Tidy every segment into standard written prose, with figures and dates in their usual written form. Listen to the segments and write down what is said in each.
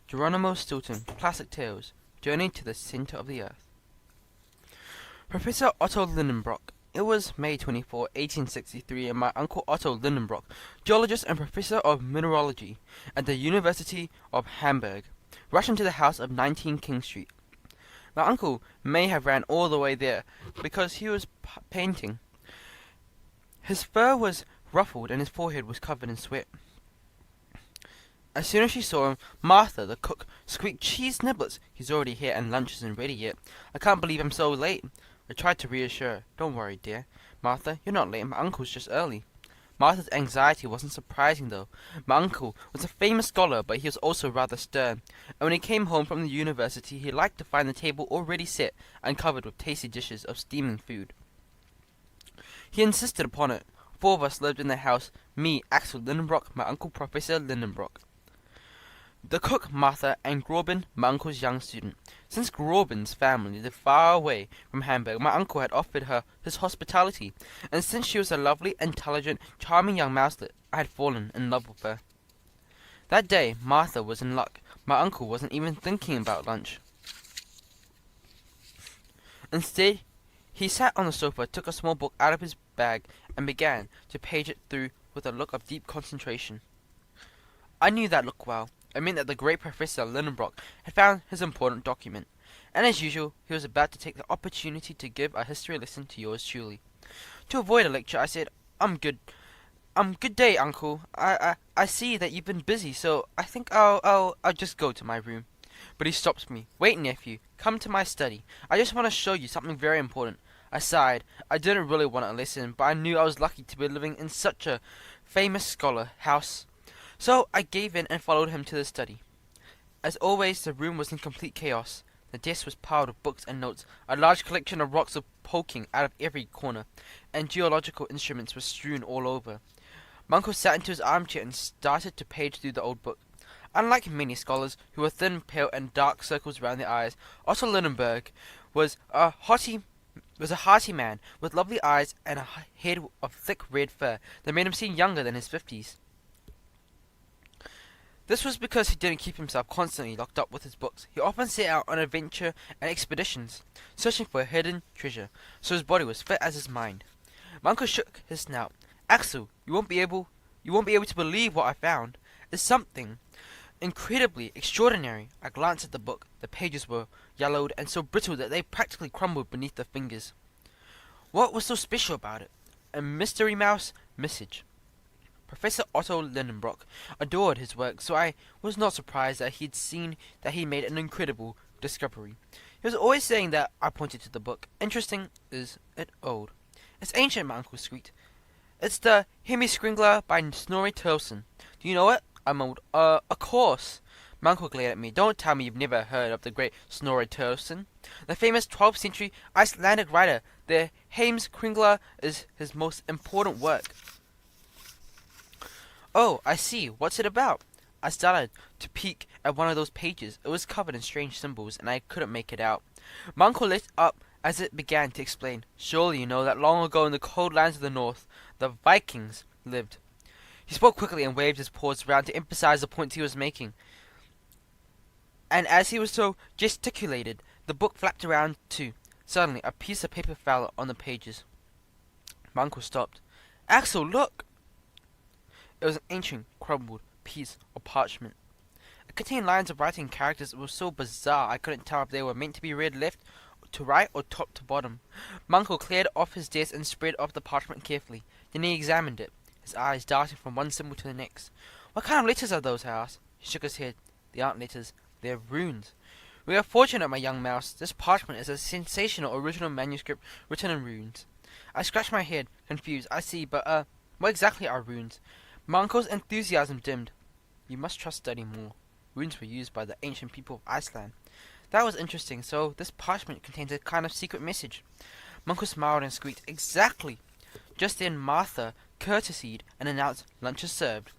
Geronimo Stilton, Classic Tales, Journey to the Center of the Earth. Professor Otto Lindenbrock. It was May 24, 1863, and my uncle Otto Lindenbrock, geologist and professor of mineralogy at the University of Hamburg, rushed into the house of 19 King Street. My uncle may have ran all the way there, because he was painting. His fur was ruffled and his forehead was covered in sweat. As soon as she saw him, Martha, the cook, squeaked, "Cheese niblets! He's already here and lunch isn't ready yet. I can't believe I'm so late." I tried to reassure her. "Don't worry, dear. Martha, you're not late. My uncle's just early." Martha's anxiety wasn't surprising, though. My uncle was a famous scholar, but he was also rather stern, and when he came home from the university, he liked to find the table already set and covered with tasty dishes of steaming food. He insisted upon it. 4 of us lived in the house: me, Axel Lindenbrock, my uncle Professor Lindenbrock, the cook Martha, and Groben, my uncle's young student. Since Groben's family lived far away from Hamburg, my uncle had offered her his hospitality, and since she was a lovely, intelligent, charming young mouselet, I had fallen in love with her. That day, Martha was in luck. My uncle wasn't even thinking about lunch. Instead, he sat on the sofa, took a small book out of his bag, and began to page it through with a look of deep concentration. I knew that look well. It meant that the great Professor Lindenbrock had found his important document, and as usual, he was about to take the opportunity to give a history lesson to yours truly. To avoid a lecture, I said, Good day, Uncle. I see that you've been busy, so I think I'll just go to my room." But he stopped me. "Wait, nephew. Come to my study. I just want to show you something very important." I sighed. I didn't really want a lesson, but I knew I was lucky to be living in such a famous scholar house. So I gave in and followed him to the study. As always, the room was in complete chaos. The desk was piled with books and notes, a large collection of rocks were poking out of every corner, and geological instruments were strewn all over. My uncle sat into his armchair and started to page through the old book. Unlike many scholars, who were thin, pale, and dark circles round their eyes, Otto Lindenberg was a hearty man, with lovely eyes and a head of thick red fur that made him seem younger than his 50s. This was because he didn't keep himself constantly locked up with his books. He often set out on adventure and expeditions, searching for a hidden treasure, so his body was fit as his mind. My uncle shook his snout. "Axel, you won't be able to believe what I found. It's something incredibly extraordinary." I glanced at the book. The pages were yellowed and so brittle that they practically crumbled beneath the fingers. What was so special about it? A mysterimouse message. Professor Otto Lindenbrock adored his work, so I was not surprised that he'd seen that he made an incredible discovery. He was always saying that. I pointed to the book. "Interesting. Is it old?" "It's ancient," my uncle squeaked. "It's the Hemi Scringler by Snorri Tilson. Do you know it?" I mumbled. Of course." My uncle glared at me. "Don't tell me you've never heard of the great Snorri Tilson. The famous 12th century Icelandic writer. The Hemi Scringler is his most important work." "Oh, I see. What's it about?" I started to peek at one of those pages. It was covered in strange symbols, and I couldn't make it out. My uncle lit up as it began to explain. "Surely you know that long ago in the cold lands of the north, the Vikings lived." He spoke quickly and waved his paws around to emphasize the points he was making. And as he was so gesticulated, the book flapped around too. Suddenly, a piece of paper fell on the pages. My uncle stopped. "Axel, look!" It was an ancient, crumbled piece of parchment. It contained lines of writing and characters that were so bizarre I couldn't tell if they were meant to be read left to right or top to bottom. My uncle cleared off his desk and spread off the parchment carefully. Then he examined it, his eyes darting from one symbol to the next. "What kind of letters are those?" I asked. He shook his head. "They aren't letters. They're runes." "We are fortunate, my young mouse. This parchment is a sensational original manuscript written in runes." I scratched my head, confused. "I see, but, what exactly are runes?" My uncle's enthusiasm dimmed. "You must trust study more. Runes were used by the ancient people of Iceland." That was interesting. So this parchment contains a kind of secret message. My uncle smiled and squeaked. "Exactly." Just then Martha courtesied and announced, "Lunch is served."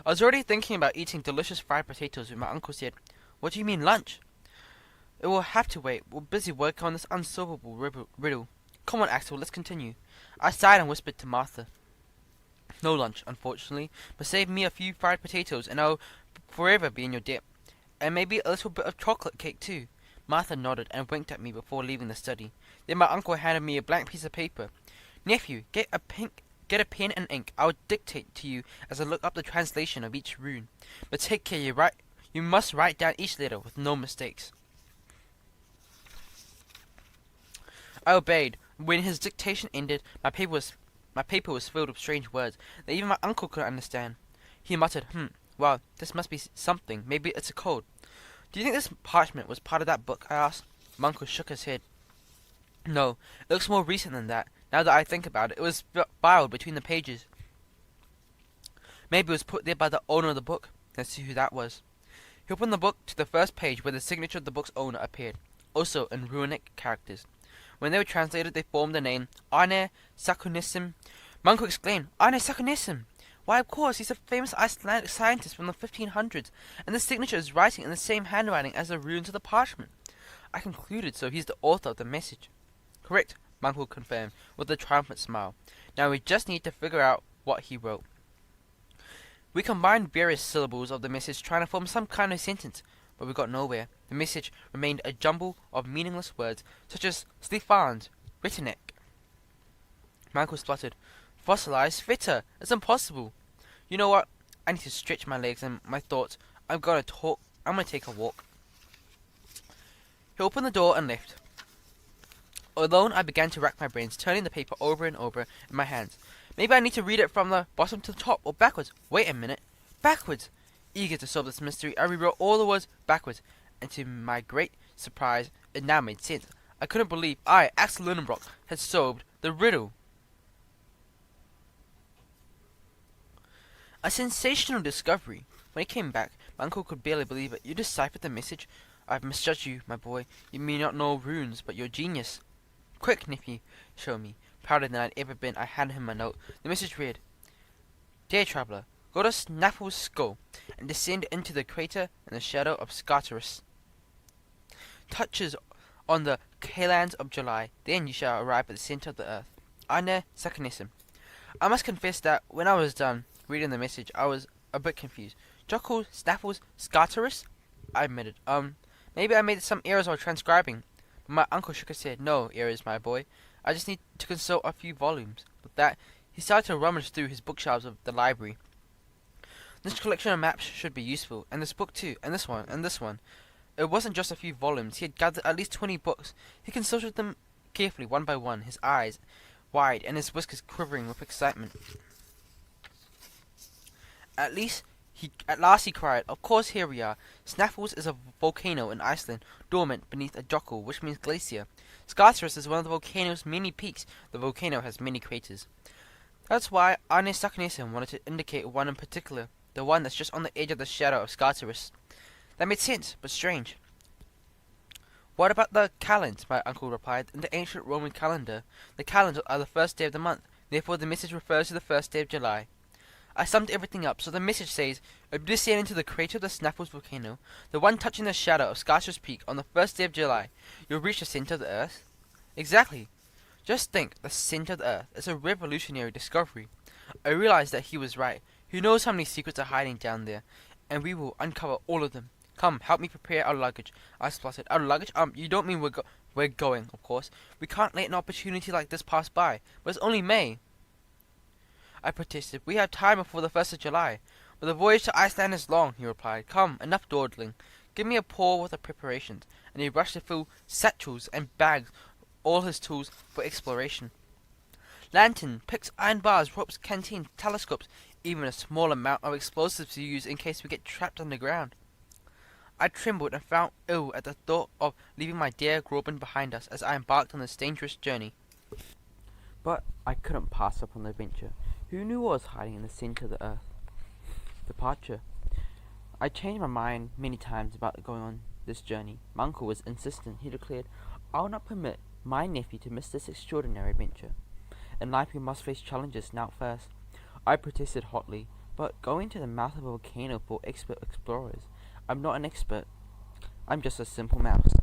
I was already thinking about eating delicious fried potatoes when my uncle said, "What do you mean, lunch?" "It will have to wait. We're busy working on this unsolvable riddle. Come on, Axel, let's continue." I sighed and whispered to Martha, "No lunch, unfortunately, but save me a few fried potatoes and I'll forever be in your debt." And maybe a little bit of chocolate cake too. Martha nodded and winked at me before leaving the study. Then my uncle handed me a blank piece of paper. Nephew, get a pen and ink. I will dictate to you as I look up the translation of each rune. But take care you must write down each letter with no mistakes. I obeyed. When his dictation ended, my paper was filled with strange words that even my uncle couldn't understand. He muttered, well, this must be something. Maybe it's a code. Do you think this parchment was part of that book? I asked. My uncle shook his head. No, it looks more recent than that. Now that I think about it, it was filed between the pages. Maybe it was put there by the owner of the book. Let's see who that was. He opened the book to the first page where the signature of the book's owner appeared, also in runic characters. When they were translated, they formed the name Arne Sakunissim. My uncle exclaimed, Arne Sakunissim! Why, of course, he's a famous Icelandic scientist from the 1500s, and the signature is writing in the same handwriting as the runes of the parchment. I concluded, so he's the author of the message. Correct, my uncle confirmed, with a triumphant smile. Now we just need to figure out what he wrote. We combined various syllables of the message trying to form some kind of sentence, but we got nowhere. The message remained a jumble of meaningless words, such as Slifans, Ritinek. My uncle spluttered, Fossilized fitter! It's impossible! You know what? I need to stretch my legs and my thoughts. I'm gonna take a walk. He opened the door and left. Alone, I began to rack my brains, turning the paper over and over in my hands. Maybe I need to read it from the bottom to the top, or backwards. Wait a minute. Backwards! Eager to solve this mystery, I rewrote all the words backwards, and to my great surprise, it now made sense. I couldn't believe I, Otto Lindenbrock, had solved the riddle. A sensational discovery. When he came back, my uncle could barely believe it. You deciphered the message? I've misjudged you, my boy. You may not know runes, but you're a genius. Quick, nephew, show me. Prouder than I'd ever been, I handed him a note. The message read, Dear traveller, go to Snaffle's skull and descend into the crater in the shadow of Scartaris. Touches on the Kalands of July, then you shall arrive at the centre of the earth. Arne Sakunissim. I must confess that when I was done reading the message, I was a bit confused. Jockle, Snaffles, Scartaris? I admitted. Maybe I made some errors while transcribing. But my uncle shook his head. No errors, my boy. I just need to consult a few volumes. With that, he started to rummage through his bookshelves of the library. This collection of maps should be useful, and this book too, and this one, and this one. It wasn't just a few volumes. He had gathered at least 20 books. He consulted them carefully, one by one, his eyes wide and his whiskers quivering with excitement. At last he cried, Of course, here we are. Snaffles is a volcano in Iceland, dormant beneath a jockle, which means glacier. Scartaris is one of the volcano's many peaks. The volcano has many craters. That's why Arne Sakunissim wanted to indicate one in particular, the one that's just on the edge of the shadow of Scartaris. That made sense, but strange. What about the calends? My uncle replied. In the ancient Roman calendar, the calends are the first day of the month. Therefore, the message refers to the first day of July. I summed everything up, so the message says, descend into the crater of the Snaffles volcano, the one touching the shadow of Scartaris Peak on the first day of July. You'll reach the center of the earth. Exactly. Just think, the center of the earth is a revolutionary discovery. I realized that he was right. Who knows how many secrets are hiding down there, and we will uncover all of them. Come, help me prepare our luggage. I spluttered. Our luggage? You don't mean we're going, of course. We can't let an opportunity like this pass by. But it's only May. I protested. We have time before the 1st of July. But the voyage to Iceland is long, he replied. Come, enough dawdling. Give me a pour with the preparations. And he rushed to fill satchels and bags, all his tools for exploration. Lantern, picks, iron bars, ropes, canteen, telescopes, even a small amount of explosives to use in case we get trapped underground. I trembled and felt ill at the thought of leaving my dear Groban behind us as I embarked on this dangerous journey. But I couldn't pass up on the adventure. Who knew what was hiding in the center of the earth? Departure. I changed my mind many times about going on this journey. My uncle was insistent. He declared, I will not permit my nephew to miss this extraordinary adventure. In life we must face challenges now first. I protested hotly, but going to the mouth of a volcano for expert explorers. I'm not an expert. I'm just a simple mouse.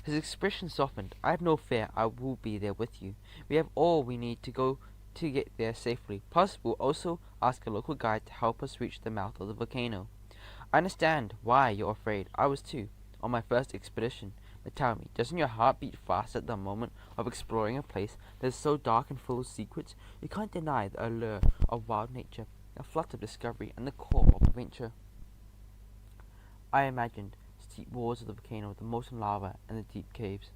His expression softened. I have no fear. I will be there with you. We have all we need to get there safely. Plus, we'll also ask a local guide to help us reach the mouth of the volcano. I understand why you're afraid. I was too, on my first expedition. But tell me, doesn't your heart beat fast at the moment of exploring a place that is so dark and full of secrets? You can't deny the allure of wild nature, the flutter of discovery, and the core of adventure. I imagined steep walls of the volcano, the molten lava, and the deep caves.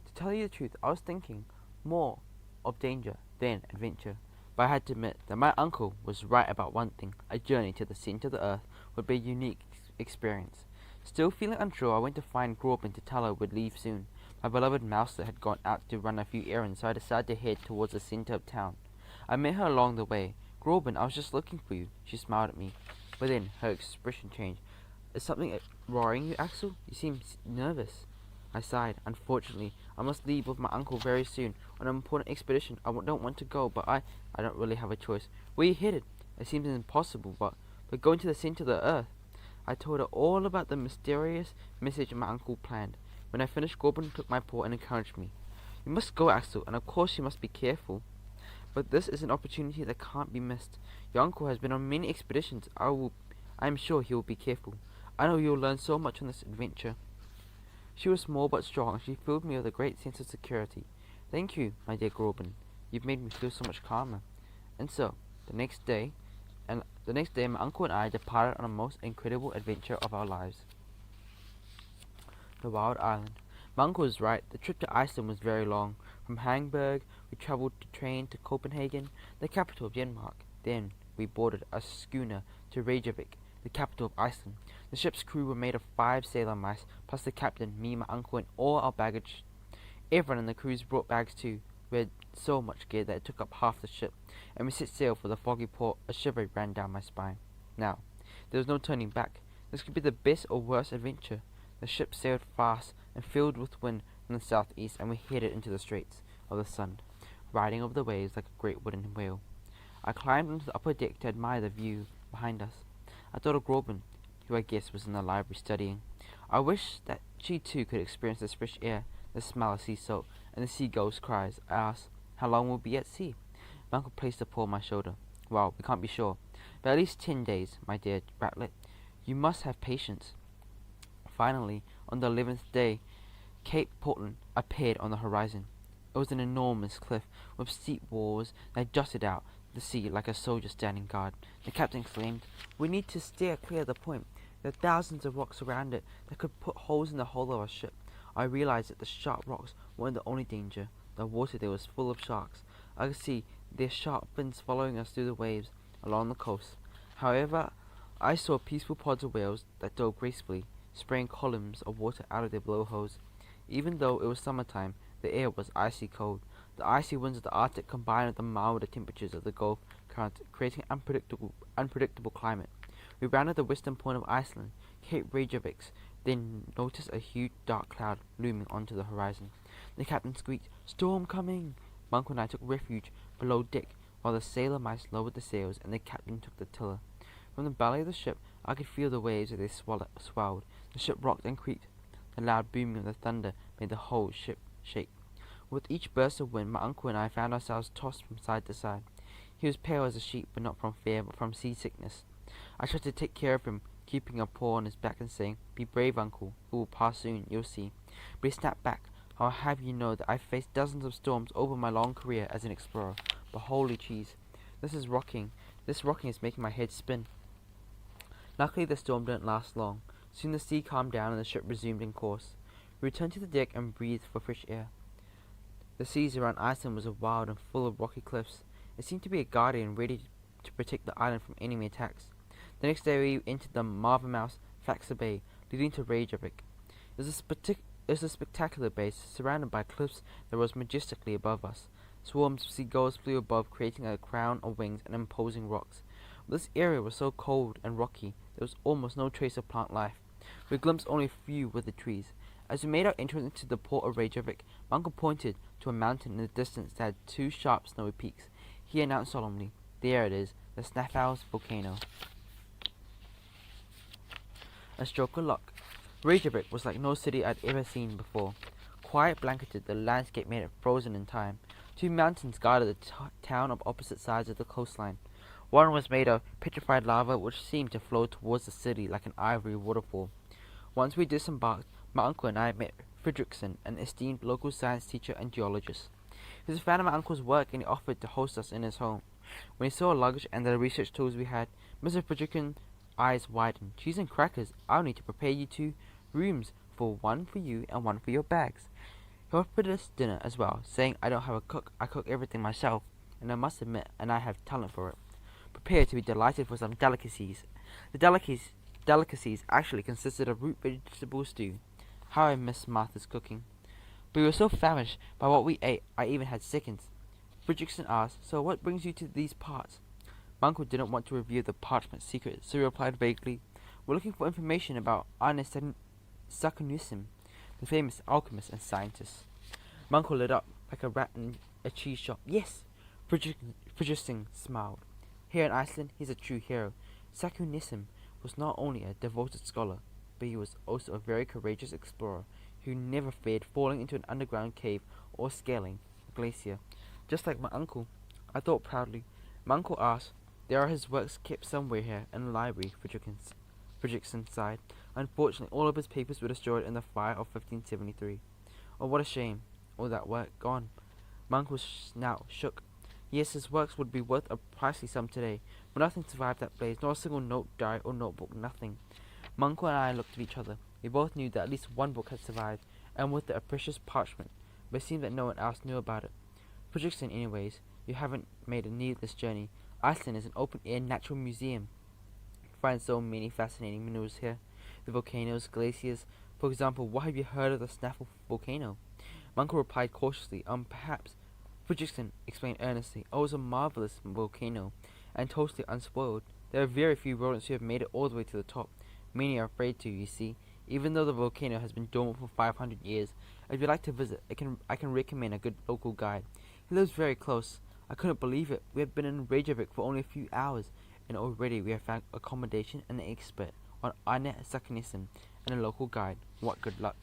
To tell you the truth, I was thinking more of danger than adventure. But I had to admit that my uncle was right about one thing. A journey to the center of the earth would be a unique experience. Still feeling unsure, I went to find Groban to tell her we'd leave soon. My beloved mouser had gone out to run a few errands, so I decided to head towards the center of town. I met her along the way. Groban, I was just looking for you. She smiled at me. But then her expression changed. Is something worrying you, Axel? You seem nervous. I sighed. Unfortunately, I must leave with my uncle very soon on an important expedition. I don't want to go, but I don't really have a choice. Where are you headed? It seems impossible, but going to the center of the earth. I told her all about the mysterious message my uncle planned. When I finished, Groban took my paw and encouraged me. You must go, Axel, and of course you must be careful. But this is an opportunity that can't be missed. Your uncle has been on many expeditions. I am sure he will be careful. I know you'll learn so much on this adventure. She was small but strong, and she filled me with a great sense of security. Thank you, my dear Groban. You've made me feel so much calmer. And so, the next day, my uncle and I departed on a most incredible adventure of our lives. The Wild Island. My uncle was right. The trip to Iceland was very long. From Hamburg, we travelled to train to Copenhagen, the capital of Denmark. Then we boarded a schooner to Reykjavik, the capital of Iceland. The ship's crew were made of 5 sailor mice, plus the captain, me, my uncle, and all our baggage. Everyone in the cruise brought bags too. We had so much gear that it took up half the ship, and we set sail for the foggy port. A shiver ran down my spine. Now, there was no turning back. This could be the best or worst adventure. The ship sailed fast and filled with wind from the southeast, and we headed into the Straits of the Sun, riding over the waves like a great wooden whale. I climbed onto the upper deck to admire the view behind us. I thought of Groban, who I guess was in the library studying. I wished that she too could experience this fresh air, the smell of sea salt, and the seagulls' cries. I asked, how long will we be at sea? My uncle placed a paw on my shoulder. Well, we can't be sure, but at least 10 days, my dear Ratlet. You must have patience. Finally, on the 11th day, Cape Portland appeared on the horizon. It was an enormous cliff with steep walls that jutted out the sea like a soldier standing guard. The captain exclaimed, we need to steer clear of the point. There are thousands of rocks around it that could put holes in the hull of our ship. I realized that the sharp rocks weren't the only danger. The water there was full of sharks. I could see their sharp fins following us through the waves along the coast. However, I saw peaceful pods of whales that dove gracefully, spraying columns of water out of their blowholes. Even though it was summertime, the air was icy cold. The icy winds of the Arctic combined with the milder temperatures of the Gulf current, creating an unpredictable climate. We rounded the western point of Iceland, Cape Reykjavik, then noticed a huge dark cloud looming onto the horizon. The captain squeaked, storm coming! My uncle and I took refuge below deck, while the sailor mice lowered the sails and the captain took the tiller. From the belly of the ship, I could feel the waves as they swelled. The ship rocked and creaked. The loud booming of the thunder made the whole ship shake. With each burst of wind, my uncle and I found ourselves tossed from side to side. He was pale as a sheet, but not from fear, but from seasickness. I tried to take care of him, keeping a paw on his back and saying, be brave, uncle. It will pass soon, you'll see. But he snapped back. I'll have you know that I've faced dozens of storms over my long career as an explorer. But holy cheese, this rocking is making my head spin. Luckily, the storm didn't last long. Soon the sea calmed down and the ship resumed in course. We returned to the deck and breathed for fresh air. The seas around Iceland was wild and full of rocky cliffs. It seemed to be a guardian ready to protect the island from enemy attacks. The next day we entered the marvelous Faxa Bay, leading to Reykjavik. It was a spectacular base, surrounded by cliffs that rose majestically above us. Swarms of seagulls flew above, creating a crown of wings and imposing rocks. This area was so cold and rocky, there was almost no trace of plant life. We glimpsed only a few withered trees. As we made our entrance into the port of Reykjavik, my uncle pointed to a mountain in the distance that had 2 sharp snowy peaks. He announced solemnly, there it is, the Snaefell's Volcano. A stroke of luck. Reykjavik was like no city I'd ever seen before. Quiet blanketed, the landscape made it frozen in time. 2 mountains guarded the town on opposite sides of the coastline. One was made of petrified lava which seemed to flow towards the city like an ivory waterfall. Once we disembarked, my uncle and I met Fredrickson, an esteemed local science teacher and geologist. He was a fan of my uncle's work and he offered to host us in his home. When he saw our luggage and the research tools we had, Mr. Fredrickson's eyes widened. Cheese and crackers, I'll need to prepare you 2 rooms, for one for you and one for your bags. He offered us dinner as well, saying I don't have a cook, I cook everything myself, and I must admit, and I have talent for it. Prepare to be delighted for some delicacies. The delicacies actually consisted of root vegetable stew. How I miss Martha's cooking. But we were so famished by what we ate, I even had seconds. Fredrickson asked, so what brings you to these parts? My uncle didn't want to reveal the parchment secret, so he replied vaguely, we're looking for information about Arne Saknussemm, the famous alchemist and scientist. My uncle lit up like a rat in a cheese shop. Yes, Fredrickson smiled. Here in Iceland, he's a true hero. Saknussemm was not only a devoted scholar, but he was also a very courageous explorer who never feared falling into an underground cave or scaling a glacier. Just like my uncle, I thought proudly. My uncle asked, there are his works kept somewhere here in the library, Fredrickson sighed. Unfortunately, all of his papers were destroyed in the fire of 1573. Oh, what a shame. All that work gone. My uncle's snout shook. Yes, his works would be worth a pricely sum today, but nothing survived that blaze, not a single note, diary, or notebook, nothing. My uncle and I looked at each other. We both knew that at least one book had survived, and with it a precious parchment, but it seemed that no one else knew about it. Fredrickson, anyways, you haven't made a needless journey. Iceland is an open-air natural museum. You find so many fascinating minerals here. The volcanoes, glaciers. For example, what have you heard of the Snaffle volcano? My uncle replied cautiously, perhaps. Fredrickson explained earnestly, oh, it's a marvelous volcano, and totally unspoiled. There are very few rodents who have made it all the way to the top. Many are afraid to, you see. Even though the volcano has been dormant for 500 years, if you'd like to visit, I can recommend a good local guide. He lives very close. I couldn't believe it. We have been in Reykjavik for only a few hours, and already we have found accommodation and an expert on Arne Saknussemm and a local guide. What good luck.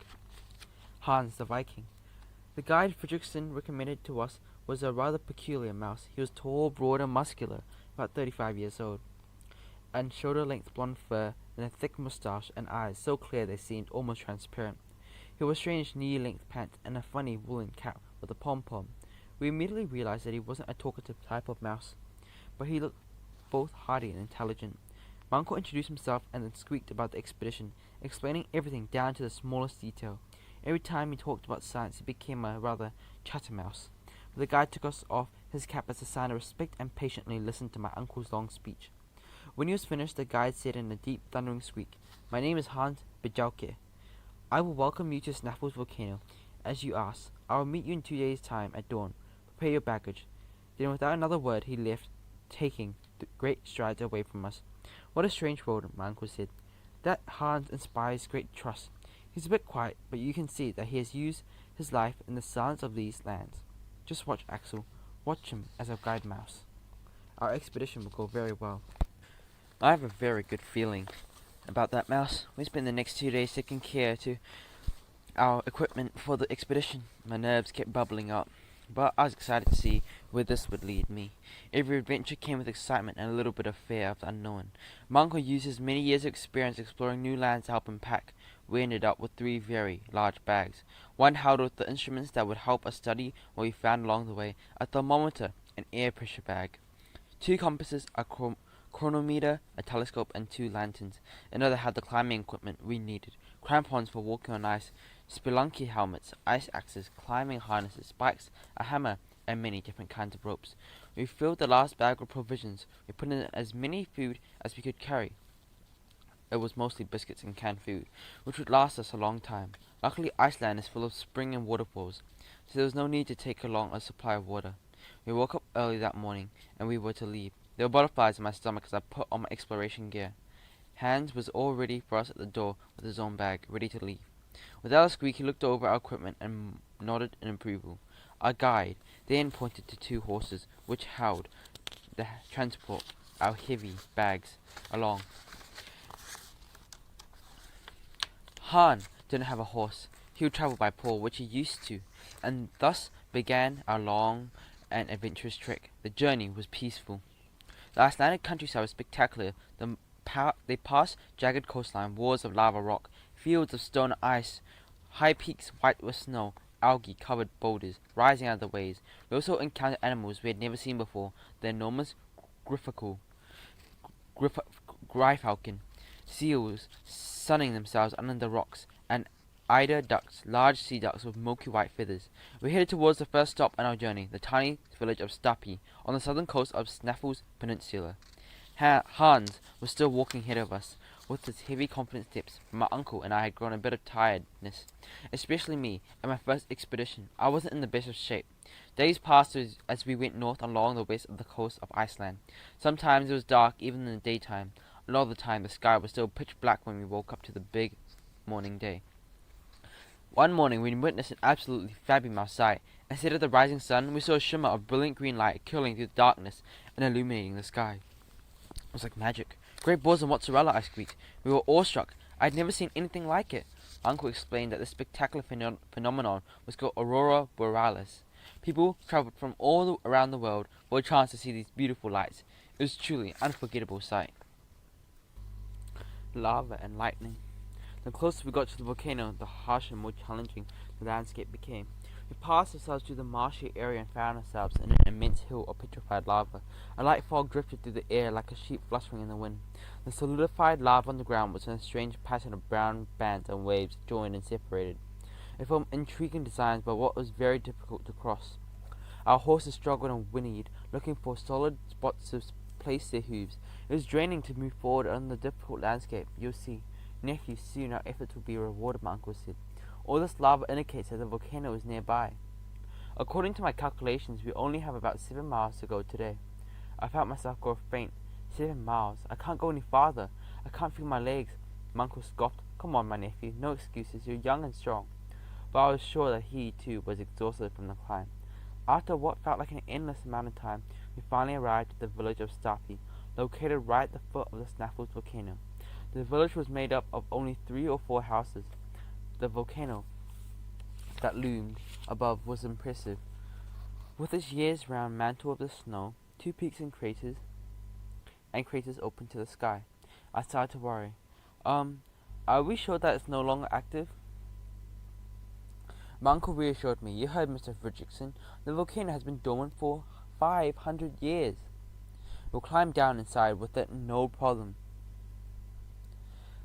Hans the Viking. The guide Fredrickson recommended to us was a rather peculiar mouse. He was tall, broad, and muscular, about 35 years old, and shoulder-length blonde fur and a thick moustache and eyes so clear they seemed almost transparent. He wore strange knee-length pants and a funny woolen cap with a pom-pom. We immediately realized that he wasn't a talkative type of mouse, but he looked both hardy and intelligent. My uncle introduced himself and then squeaked about the expedition, explaining everything down to the smallest detail. Every time he talked about science, he became a rather chattermouse. But the guide took us off his cap as a sign of respect and patiently listened to my uncle's long speech. When he was finished, the guide said in a deep, thundering squeak, my name is Hans Bejauke. I will welcome you to Snaffle's volcano, as you asked. I will meet you in 2 days' time at dawn. Prepare your baggage. Then without another word he left, taking great strides away from us. What a strange world, my uncle said. That Hans inspires great trust. He's a bit quiet, but you can see that he has used his life in the silence of these lands. Just watch Axel. Watch him as a guide mouse. Our expedition will go very well. I have a very good feeling about that mouse. We spent the next 2 days taking care to our equipment for the expedition. My nerves kept bubbling up, but I was excited to see where this would lead me. Every adventure came with excitement and a little bit of fear of the unknown. My uncle used his many years of experience exploring new lands to help him pack. We ended up with 3 very large bags. One held with the instruments that would help us study what we found along the way, a thermometer, an air pressure bag, 2 compasses, a chronometer, a telescope, and 2 lanterns. Another had the climbing equipment we needed, crampons for walking on ice, spelunky helmets, ice axes, climbing harnesses, spikes, a hammer, and many different kinds of ropes. We filled the last bag with provisions. We put in as many food as we could carry. It was mostly biscuits and canned food, which would last us a long time. Luckily, Iceland is full of spring and waterfalls, so there was no need to take along a supply of water. We woke up early that morning, and we were to leave. There were butterflies in my stomach as I put on my exploration gear. Hans was all ready for us at the door with his own bag, ready to leave. Without a squeak, he looked over our equipment and nodded in approval. Our guide then pointed to 2 horses, which held the transport our heavy bags along. Han didn't have a horse. He would travel by paw, which he used to, and thus began our long and adventurous trek. The journey was peaceful. The Icelandic countryside was spectacular. They passed jagged coastline, walls of lava rock, fields of stone and ice, high peaks white with snow, algae-covered boulders rising out of the waves. We also encountered animals we had never seen before: the enormous griffalcon, gryphalcon, seals sunning themselves under the rocks, and eider ducks, large sea ducks with milky white feathers. We headed towards the first stop on our journey, the tiny village of Stapi, on the southern coast of Snaffle's Peninsula. Hans was still walking ahead of us, with his heavy, confident steps. My uncle and I had grown a bit of tiredness, especially me. At my first expedition, I wasn't in the best of shape. Days passed as we went north along the west of the coast of Iceland. Sometimes it was dark even in the daytime. A lot of the time the sky was still pitch black when we woke up to the big morning day. One morning we witnessed an absolutely fabulous sight. Instead of the rising sun, we saw a shimmer of brilliant green light curling through the darkness and illuminating the sky. It was like magic. Great balls of mozzarella, I squeaked. We were awestruck. I had never seen anything like it. Uncle explained that this spectacular phenomenon was called Aurora Borealis. People travelled from all around the world for a chance to see these beautiful lights. It was truly an unforgettable sight. Lava and lightning. The closer we got to the volcano, the harsher and more challenging the landscape became. We passed ourselves through the marshy area and found ourselves in an immense hill of petrified lava. A light fog drifted through the air like a sheet fluttering in the wind. The solidified lava on the ground was in a strange pattern of brown bands and waves, joined and separated. It formed intriguing designs, but what was very difficult to cross. Our horses struggled and whinnied, looking for solid spots to place their hooves. It was draining to move forward on the difficult landscape. You'll see, nephew, soon our efforts will be rewarded, my uncle said. All this lava indicates that the volcano is nearby. According to my calculations, we only have about 7 miles to go today. I felt myself grow faint. 7 miles? I can't go any farther. I can't feel my legs. My uncle scoffed. Come on, my nephew, no excuses. You're young and strong. But I was sure that he, too, was exhausted from the climb. After what felt like an endless amount of time, we finally arrived at the village of Stapi, located right at the foot of the Snaffles volcano. The village was made up of only 3 or 4 houses. The volcano that loomed above was impressive. With its years-round mantle of the snow, 2 peaks and craters open to the sky. I started to worry. Are we sure that it's no longer active? My uncle reassured me. You heard Mr. Fredrickson. The volcano has been dormant for 500 years. We'll climb down inside with it, no problem.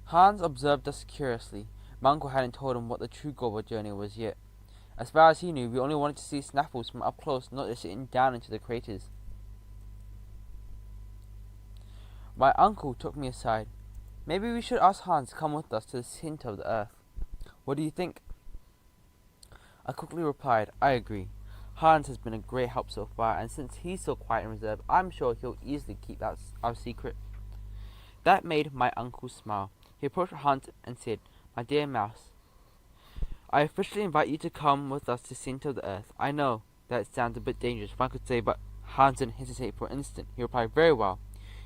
Hans observed us curiously. My uncle hadn't told him what the true goal of our journey was yet. As far as he knew, we only wanted to see Snaffles from up close, not just sitting down into the craters. My uncle took me aside. Maybe we should ask Hans to come with us to the center of the earth. What do you think? I quickly replied, I agree. Hans has been a great help so far, and since he's so quiet and reserved, I'm sure he'll easily keep our secret. That made my uncle smile. He approached Hans and said, My dear mouse, I officially invite you to come with us to the center of the earth. I know that sounds a bit dangerous, one could say, but Hans didn't hesitate for an instant. He replied, Very well.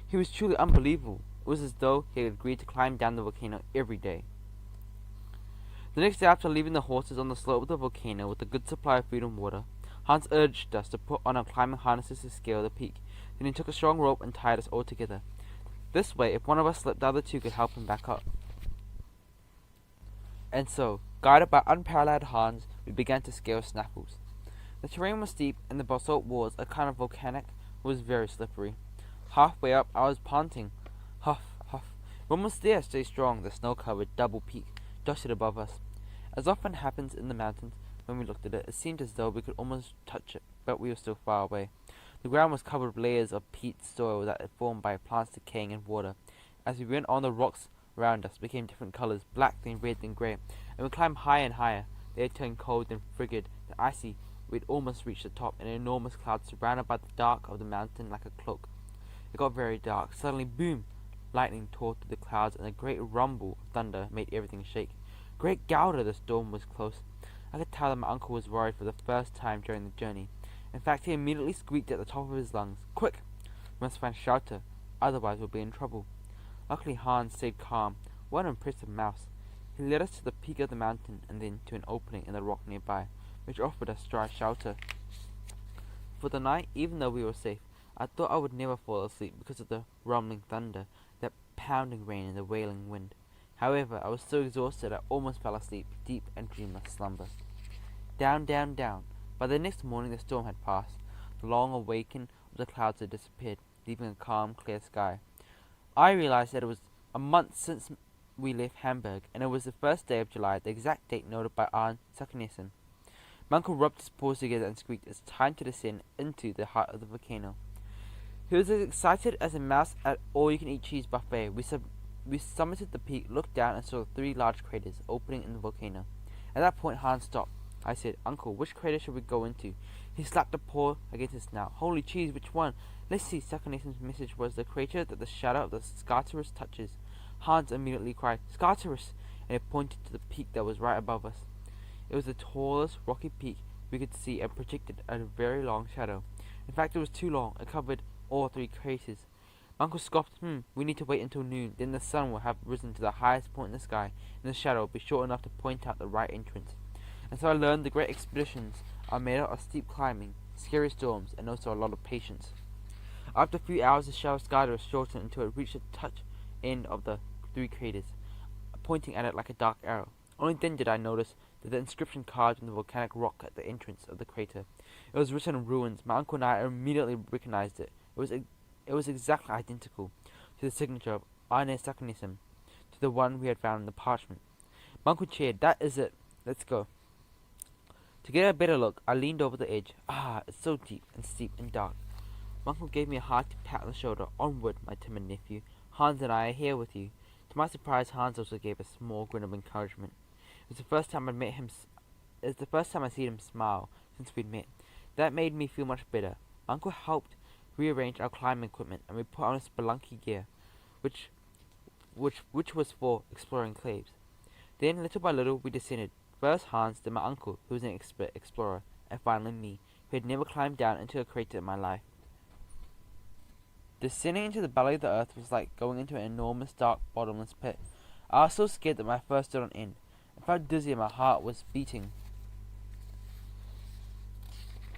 He was truly unbelievable. It was as though he had agreed to climb down the volcano every day. The next day, after leaving the horses on the slope of the volcano with a good supply of food and water, Hans urged us to put on our climbing harnesses to scale the peak. Then he took a strong rope and tied us all together. This way, if one of us slipped, the other 2 could help him back up. And so, guided by unparalleled Hans, we began to scale Snaffles. The terrain was steep, and the basalt walls, a kind of volcanic, was very slippery. Halfway up, I was panting. Huff, huff. We're almost there. Stay strong. The snow-covered double peak jutted above us. As often happens in the mountains, when we looked at it, it seemed as though we could almost touch it, but we were still far away. The ground was covered with layers of peat soil that had formed by plants decaying in water. As we went on, the rocks around us became different colors, black, then red, then grey, and we climbed higher and higher. They had turned cold, then frigid, then icy. We'd almost reached the top, an enormous cloud surrounded by the dark of the mountain like a cloak. It got very dark. Suddenly, boom! Lightning tore through the clouds, and a great rumble of thunder made everything shake. Great Gouda, the storm was close. I could tell that my uncle was worried for the first time during the journey. In fact, he immediately squeaked at the top of his lungs, Quick! We must find shelter, otherwise we'll be in trouble. Luckily, Hans stayed calm. What an impressive mouse. He led us to the peak of the mountain, and then to an opening in the rock nearby, which offered us dry shelter. For the night, even though we were safe, I thought I would never fall asleep because of the rumbling thunder, that pounding rain, and the wailing wind. However, I was so exhausted I almost fell asleep, deep and dreamless slumber. Down, down, down. By the next morning the storm had passed. The long awakening of the clouds had disappeared, leaving a calm, clear sky. I realized that it was a month since we left Hamburg, and it was the first day of July, the exact date noted by Arne Saknesen. My uncle rubbed his paws together and squeaked, "It's time to descend into the heart of the volcano." He was as excited as a mouse at all-you-can-eat cheese buffet. We summited the peak, looked down, and saw 3 large craters opening in the volcano. At that point, Hans stopped. I said, "Uncle, which crater should we go into?" He slapped a paw against his snout. "Holy cheese, which one?" "Let's see." Saknesen's message was, "The crater that the shadow of the Scartaris touches." Hans immediately cried, "Scartaris!" and he pointed to the peak that was right above us. It was the tallest rocky peak we could see and projected a very long shadow. In fact, it was too long. It covered all 3 craters. My uncle scoffed, "We need to wait until noon. Then the sun will have risen to the highest point in the sky, and the shadow will be short enough to point out the right entrance." And so I learned the great expeditions are made out of steep climbing, scary storms, and also a lot of patience. After a few hours, the shadow Scartaris shortened until it reached the touch end of the 3 craters, pointing at it like a dark arrow. Only then did I notice that the inscription carved in the volcanic rock at the entrance of the crater. It was written in runes. My uncle and I immediately recognized it. It was exactly identical to the signature of Arne Saknesen, to the one we had found in the parchment. My uncle cheered. "That is it. Let's go." To get a better look, I leaned over the edge. It's so deep and steep and dark. My uncle gave me a hearty pat on the shoulder. "Onward, my timid nephew. Hans and I are here with you." To my surprise, Hans also gave a small grin of encouragement. It was the first time I'd seen him smile since we'd met. That made me feel much better. My uncle helped rearrange our climbing equipment, and we put on a spelunky gear, which was for exploring caves. Then, little by little, we descended. First Hans, then my uncle, who was an expert explorer, and finally me, who had never climbed down into a crater in my life. Descending into the belly of the earth was like going into an enormous, dark, bottomless pit. I was so scared that my fur stood on end. I felt dizzy and my heart was beating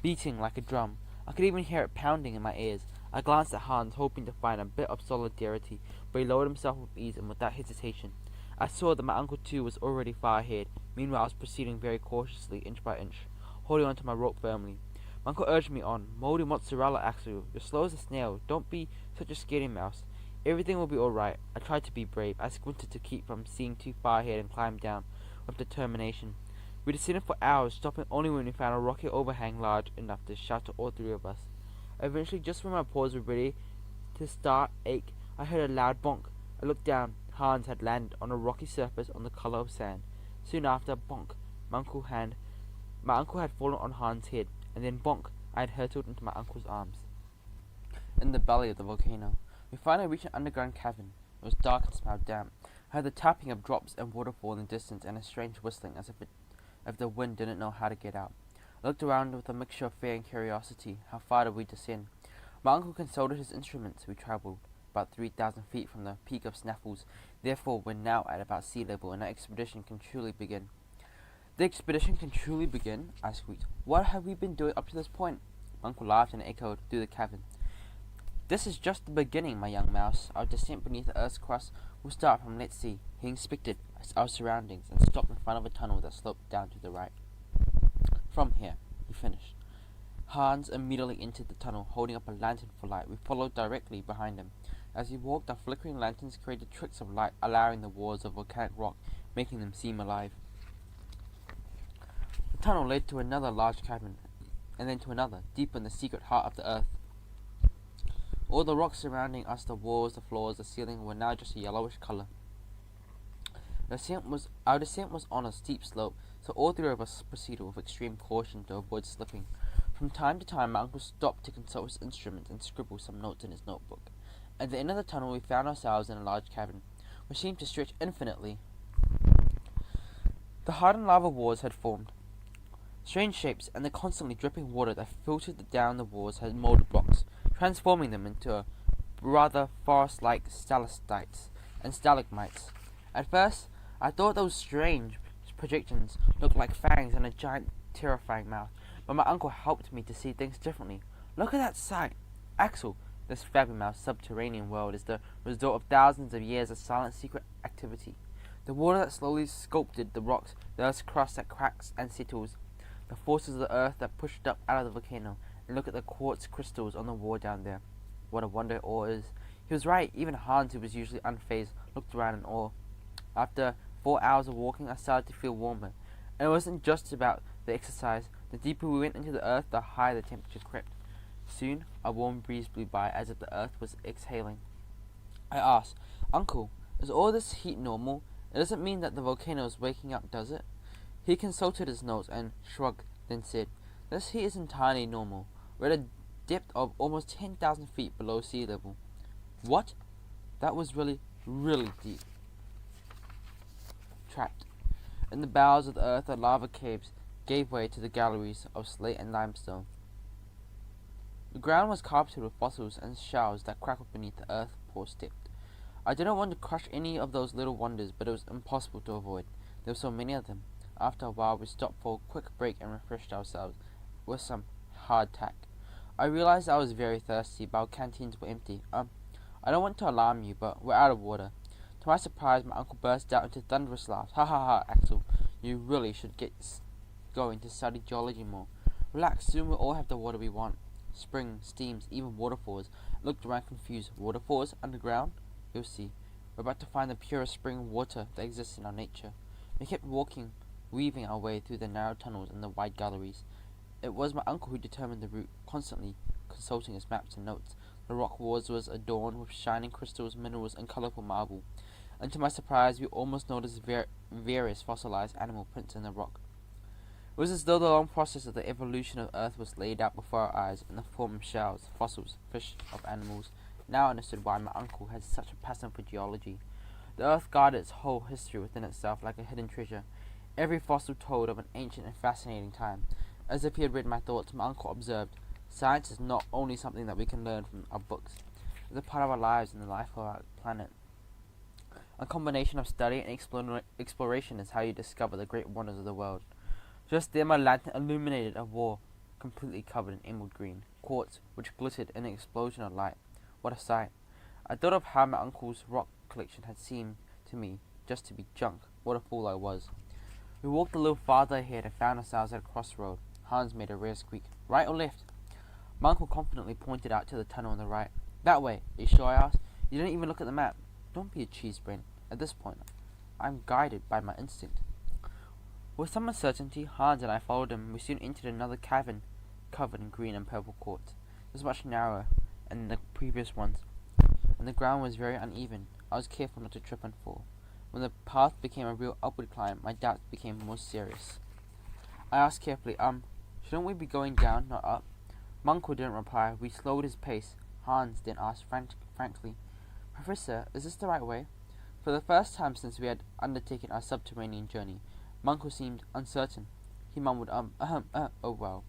like a drum. I could even hear it pounding in my ears. I glanced at Hans, hoping to find a bit of solidarity, but he lowered himself with ease and without hesitation. I saw that my uncle too was already far ahead. Meanwhile, I was proceeding very cautiously, inch by inch, holding onto my rope firmly. My uncle urged me on. "Moldy mozzarella, Axel. You're slow as a snail. Don't be such a scaredy mouse. Everything will be all right." I tried to be brave. I squinted to keep from seeing too far ahead and climbed down with determination. We descended for hours, stopping only when we found a rocky overhang large enough to shelter all 3 of us. Eventually, just when my paws were ready to start ache, I heard a loud bonk. I looked down. Hans had landed on a rocky surface on the color of sand. Soon after, bonk, my uncle had fallen on Hans' head, and then bonk, I had hurtled into my uncle's arms. In the belly of the volcano, we finally reached an underground cavern. It was dark and smelled damp. I heard the tapping of drops and waterfall in the distance, and a strange whistling, as if the wind didn't know how to get out. I looked around with a mixture of fear and curiosity. How far did we descend? My uncle consulted his instruments. We travelled about 3,000 feet from the peak of Snaffles. Therefore, we're now at about sea level, and our expedition can truly begin. "The expedition can truly begin?" I squeaked. "What have we been doing up to this point?" My uncle laughed and echoed through the cavern. "This is just the beginning, my young mouse. Our descent beneath the Earth's crust will start from let's see." He inspected our surroundings and stopped in front of a tunnel that sloped down to the right. "From here," he finished. Hans immediately entered the tunnel, holding up a lantern for light. We followed directly behind him. As he walked, our flickering lanterns created tricks of light, allowing the walls of volcanic rock, making them seem alive. The tunnel led to another large cavern, and then to another, deep in the secret heart of the earth. All the rocks surrounding us, the walls, the floors, the ceiling, were now just a yellowish color. Our descent was on a steep slope, so all 3 of us proceeded with extreme caution to avoid slipping. From time to time, my uncle stopped to consult his instruments and scribble some notes in his notebook. At the end of the tunnel, we found ourselves in a large cavern, which seemed to stretch infinitely. The hardened lava walls had formed strange shapes, and the constantly dripping water that filtered down the walls had molded blocks, transforming them into rather forest-like stalactites and stalagmites. At first, I thought those strange projections looked like fangs and a giant, terrifying mouth, but my uncle helped me to see things differently. "Look at that sight!" Axel, this fabulous subterranean world is the result of thousands of years of silent secret activity. The water that slowly sculpted the rocks, the earth's crust that cracks and settles, the forces of the earth that pushed it up out of the volcano, and look at the quartz crystals on the wall down there. What a wonder it all is. He was right. Even Hans, who was usually unfazed, looked around in awe. After 4 hours of walking, I started to feel warmer. And it wasn't just about the exercise. The deeper we went into the earth, the higher the temperature crept. Soon, a warm breeze blew by as if the earth was exhaling. I asked, "Uncle, is all this heat normal? It doesn't mean that the volcano is waking up, does it?" He consulted his notes and shrugged, then said, "This heat is entirely normal. We're at a depth of almost 10,000 feet below sea level." What? That was really, really deep. Trapped. In the bowels of the earth, the lava caves gave way to the galleries of slate and limestone. The ground was carpeted with fossils and shells that crackled beneath the earth Paul stepped. I did not want to crush any of those little wonders, but it was impossible to avoid. There were so many of them. After a while, we stopped for a quick break and refreshed ourselves with some hardtack. I realized I was very thirsty, but our canteens were empty. I don't want to alarm you, but we're out of water. To my surprise, my uncle burst out into thunderous laughs. Ha ha ha, Axel, you really should get going to study geology more. Relax, soon we'll all have the water we want. Spring, steams, even waterfalls. I looked around confused. Waterfalls? Underground? You'll see. We're about to find the purest spring water that exists in our nature. We kept walking, weaving our way through the narrow tunnels and the wide galleries. It was my uncle who determined the route, constantly consulting his maps and notes. The rock walls was adorned with shining crystals, minerals, and colorful marble. And to my surprise, we almost noticed various fossilized animal prints in the rock. It was as though the long process of the evolution of Earth was laid out before our eyes in the form of shells, fossils, fish, of animals. Now I understood why my uncle had such a passion for geology. The Earth guarded its whole history within itself like a hidden treasure. Every fossil told of an ancient and fascinating time. As if he had read my thoughts, my uncle observed, "Science is not only something that we can learn from our books. It's a part of our lives and the life of our planet. A combination of study and exploration is how you discover the great wonders of the world." Just then my lantern illuminated a wall completely covered in emerald green quartz, which glittered in an explosion of light. What a sight! I thought of how my uncle's rock collection had seemed to me just to be junk. What a fool I was. We walked a little farther ahead and found ourselves at a crossroad. Hans made a rare squeak. "Right or left?" My uncle confidently pointed out to the tunnel on the right. "That way." "Are you sure?" I asked. "You didn't even look at the map." Don't be a cheese brain. At this point, I'm guided by my instinct. With some uncertainty, Hans and I followed him. We soon entered another cavern covered in green and purple quartz. It was much narrower than the previous ones, and the ground was very uneven. I was careful not to trip and fall. When the path became a real upward climb, my doubts became more serious. I asked carefully, shouldn't we be going down, not up?" My uncle didn't reply. We slowed his pace. Hans then asked frankly, "Professor, is this the right way?" For the first time since we had undertaken our subterranean journey, my uncle seemed uncertain. He mumbled, oh well.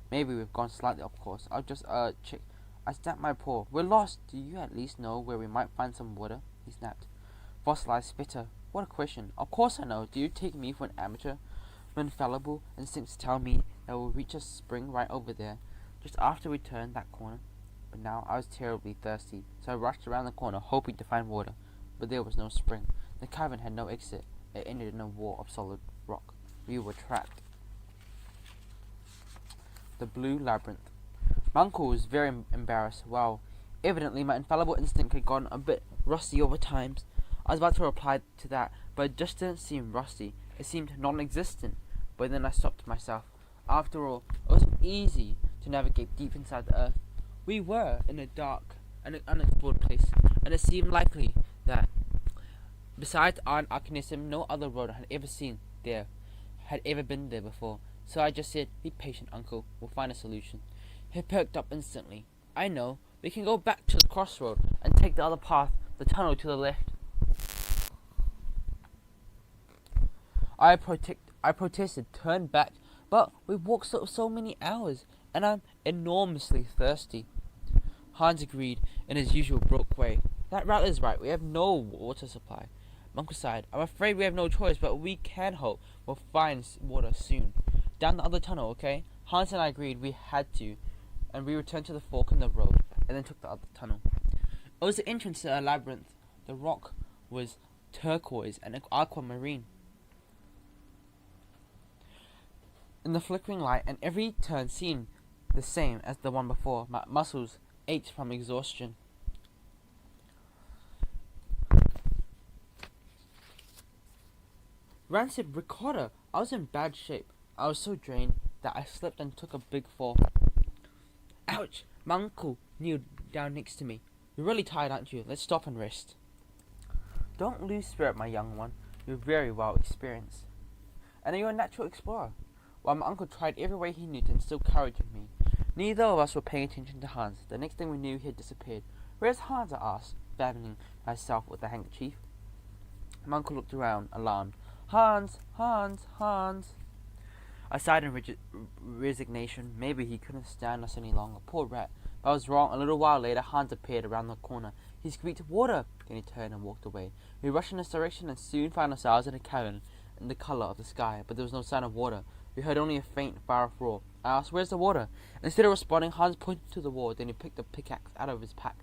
Maybe we've gone slightly off course. I'll just, check. I snapped my paw. "We're lost. Do you at least know where we might find some water?" He snapped. Fossilized spitter. What a question. Of course I know. Do you take me for an amateur? My infallible instincts tell me that we'll reach a spring right over there, just after we turn that corner. But now I was terribly thirsty, so I rushed around the corner, hoping to find water. But there was no spring. The cavern had no exit. It ended in a wall of solid rock. We were trapped. The Blue Labyrinth. My uncle was very embarrassed. Wow, evidently my infallible instinct had gone a bit rusty over times. I was about to reply to that, but it just didn't seem rusty. It seemed non-existent. But then I stopped myself. After all, it wasn't easy to navigate deep inside the earth. We were in a dark and unexplored place, and it seemed likely that, besides our organism, no other road had ever been there before. So I just said, "Be patient, Uncle. We'll find a solution." He perked up instantly. "I know. We can go back to the crossroad and take the other path, the tunnel to the left." I protested, turned back, but we've walked so many hours, and I'm enormously thirsty. Hans agreed in his usual broke way. "That route is right. We have no water supply." My uncle sighed. "I'm afraid we have no choice, but we can hope we'll find water soon. Down the other tunnel, okay?" Hans and I agreed we had to, and we returned to the fork in the road. and then took the other tunnel. It was the entrance to a labyrinth. The rock was turquoise and aquamarine. In the flickering light, and every turn seemed the same as the one before, my muscles ached from exhaustion. Rancid ricotta! I was in bad shape. I was so drained that I slipped and took a big fall. Ouch! My uncle kneeled down next to me. You're really tired, aren't you? Let's stop and rest. Don't lose spirit, my young one. You're very well experienced. And you're a natural explorer. While my uncle tried every way he knew to instill courage in me, neither of us were paying attention to Hans. The next thing we knew, he had disappeared. Where's Hans? I asked, fanning myself with a handkerchief. My uncle looked around, alarmed. Hans! Hans! Hans! I sighed in resignation. Maybe he couldn't stand us any longer. Poor rat. But I was wrong. A little while later, Hans appeared around the corner. He squeaked, "Water!" Then he turned and walked away. We rushed in this direction and soon found ourselves in a cavern in the colour of the sky, but there was no sign of water. We heard only a faint, far-off roar. I asked, "Where's the water?" Instead of responding, Hans pointed to the wall. Then he picked a pickaxe out of his pack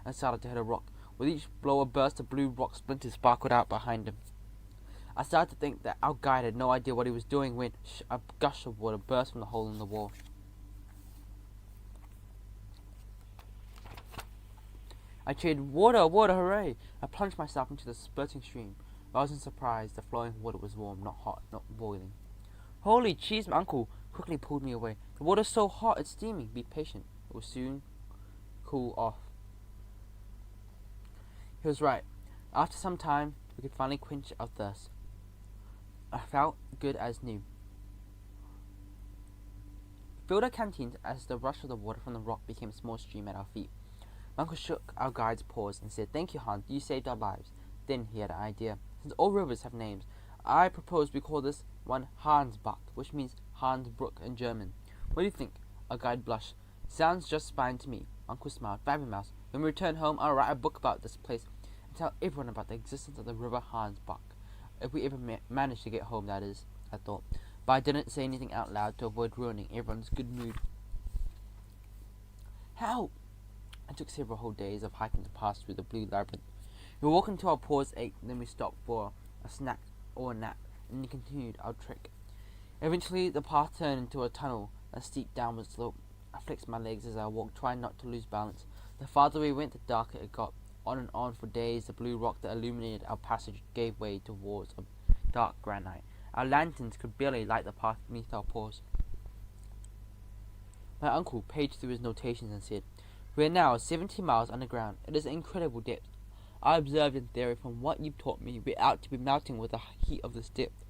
and started to hit a rock. With each blow, a burst of blue rock splinters sparkled out behind him. I started to think that our guide had no idea what he was doing when a gush of water burst from the hole in the wall. I cheered, "Water, water, hooray!" I plunged myself into the spurting stream. But I wasn't surprised. The flowing water was warm, not hot, not boiling. Holy cheese, my uncle quickly pulled me away. "The water's so hot, it's steaming. Be patient. It will soon cool off." He was right. After some time, we could finally quench our thirst. I felt good as new. Filled our canteens as the rush of the water from the rock became a small stream at our feet. My uncle shook our guide's paws and said, "Thank you, Hans. You saved our lives." Then he had an idea. Since all rivers have names, I propose we call this one Hansbach, which means Hans Brook in German. What do you think? Our guide blushed. "Sounds just fine to me." Uncle smiled. "Mouse. When we return home, I'll write a book about this place and tell everyone about the existence of the river Hansbach. If we ever manage to get home, that is," I thought. But I didn't say anything out loud to avoid ruining everyone's good mood. Help! It took several whole days of hiking to pass through the Blue Labyrinth. We walked until our paws ached, and then we stopped for a snack or a nap, and then continued our trek. Eventually, the path turned into a tunnel, a steep downward slope. I flexed my legs as I walked, trying not to lose balance. The farther we went, the darker it got. On and on for days, the blue rock that illuminated our passage gave way to walls of dark granite. Our lanterns could barely light the path beneath our paws. My uncle paged through his notations and said, "We are now 70 miles underground. It is an incredible depth. I observed in theory from what you've taught me, we're out to be melting with the heat of this depth.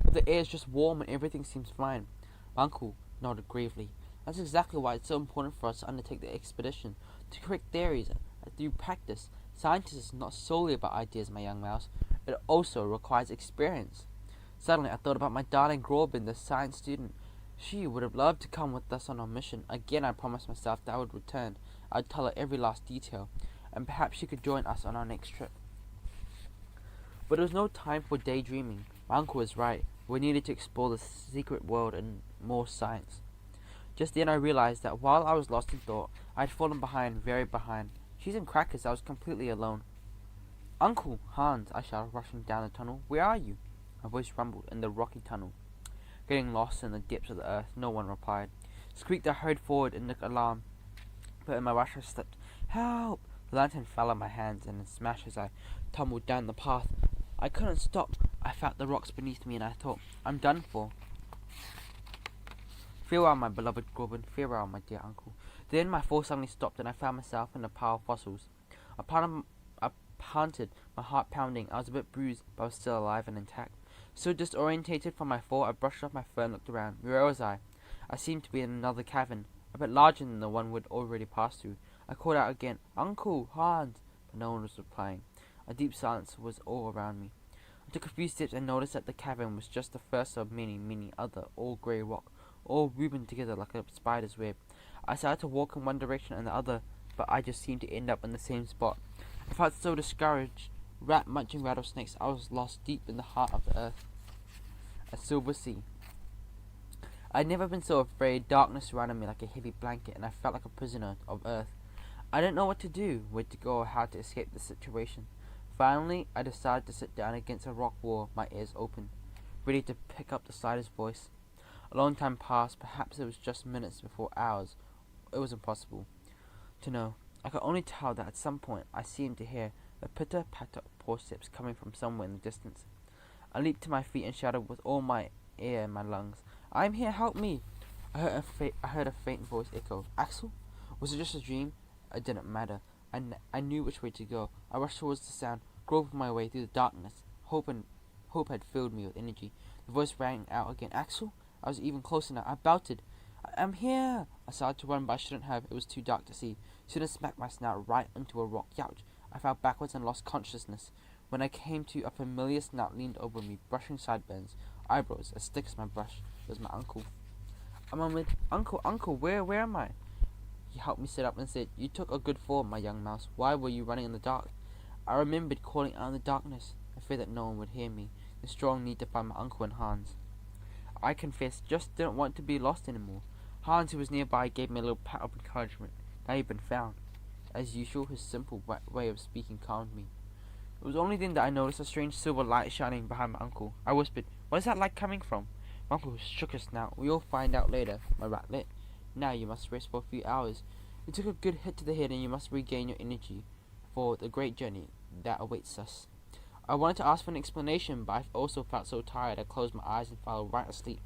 But the air is just warm and everything seems fine." My uncle nodded gravely. "That's exactly why it's so important for us to undertake the expedition, to correct theories through practice. Science is not solely about ideas, my young mouse. It also requires experience." Suddenly I thought about my darling Grorbin, the science student. She would have loved to come with us on our mission. Again I promised myself that I would return. I'd tell her every last detail, and perhaps she could join us on our next trip. But there was no time for daydreaming. My uncle was right. We needed to explore the secret world and more science. Just then I realized that while I was lost in thought, I had fallen behind, very behind. Cheese and crackers, I was completely alone. "Uncle, Hans," I shouted, rushing down the tunnel. "Where are you?" My voice rumbled in the rocky tunnel. Getting lost in the depths of the earth, no one replied. Squeaked, I hurried forward in alarm, but in my rush I slipped. "Help!" The lantern fell on my hands and smashed as I tumbled down the path. I couldn't stop. I felt the rocks beneath me and I thought, I'm done for. "Farewell, my beloved Grorbin. Farewell, my dear uncle." Then my fall suddenly stopped and I found myself in a pile of fossils. I panted, my heart pounding. I was a bit bruised, but I was still alive and intact. So disorientated from my fall, I brushed off my fur and looked around. Where was I? I seemed to be in another cavern, a bit larger than the one we'd already passed through. I called out again, "Uncle, Hans," but no one was replying. A deep silence was all around me. I took a few steps and noticed that the cavern was just the first of many, many other, all grey rock, all woven together like a spider's web. I started to walk in one direction and the other, but I just seemed to end up in the same spot. I felt so discouraged. Rat-munching rattlesnakes, I was lost deep in the heart of the earth. A silver sea. I'd never been so afraid. Darkness surrounded me like a heavy blanket, and I felt like a prisoner of Earth. I didn't know what to do, where to go, or how to escape the situation. Finally, I decided to sit down against a rock wall, my ears open, ready to pick up the slightest voice. A long time passed, perhaps it was just minutes before hours. It was impossible to know. I could only tell that at some point I seemed to hear the pitter-patter of footsteps coming from somewhere in the distance. I leaped to my feet and shouted with all my air in my lungs, "I'm here, help me!" I heard a faint voice echo. Axel? Was it just a dream? It didn't matter. I knew which way to go. I rushed towards the sound, groping my way through the darkness. Hope had filled me with energy. The voice rang out again. Axel? I was even closer now. I belted. "I'm here!" I started to run, but I shouldn't have. It was too dark to see. Soon I smacked my snout right into a rock. Youch! I fell backwards and lost consciousness. When I came to, a familiar snout leaned over me, brushing sideburns, eyebrows, as thick as my brush. It was my uncle. I murmured, Uncle, where am I?" He helped me sit up and said, "You took a good fall, my young mouse. Why were you running in the dark?" I remembered calling out in the darkness. I feared that no one would hear me. The strong need to find my uncle and Hans. I confessed, just didn't want to be lost anymore. Hans, who was nearby, gave me a little pat of encouragement. Now you've been found. As usual, his simple way of speaking calmed me. It was only then that I noticed a strange silver light shining behind my uncle. I whispered, "Where's that light coming from?" My uncle shook his snout. "We'll find out later, my ratlet. Now you must rest for a few hours. You took a good hit to the head and you must regain your energy for the great journey that awaits us." I wanted to ask for an explanation, but I also felt so tired I closed my eyes and fell right asleep.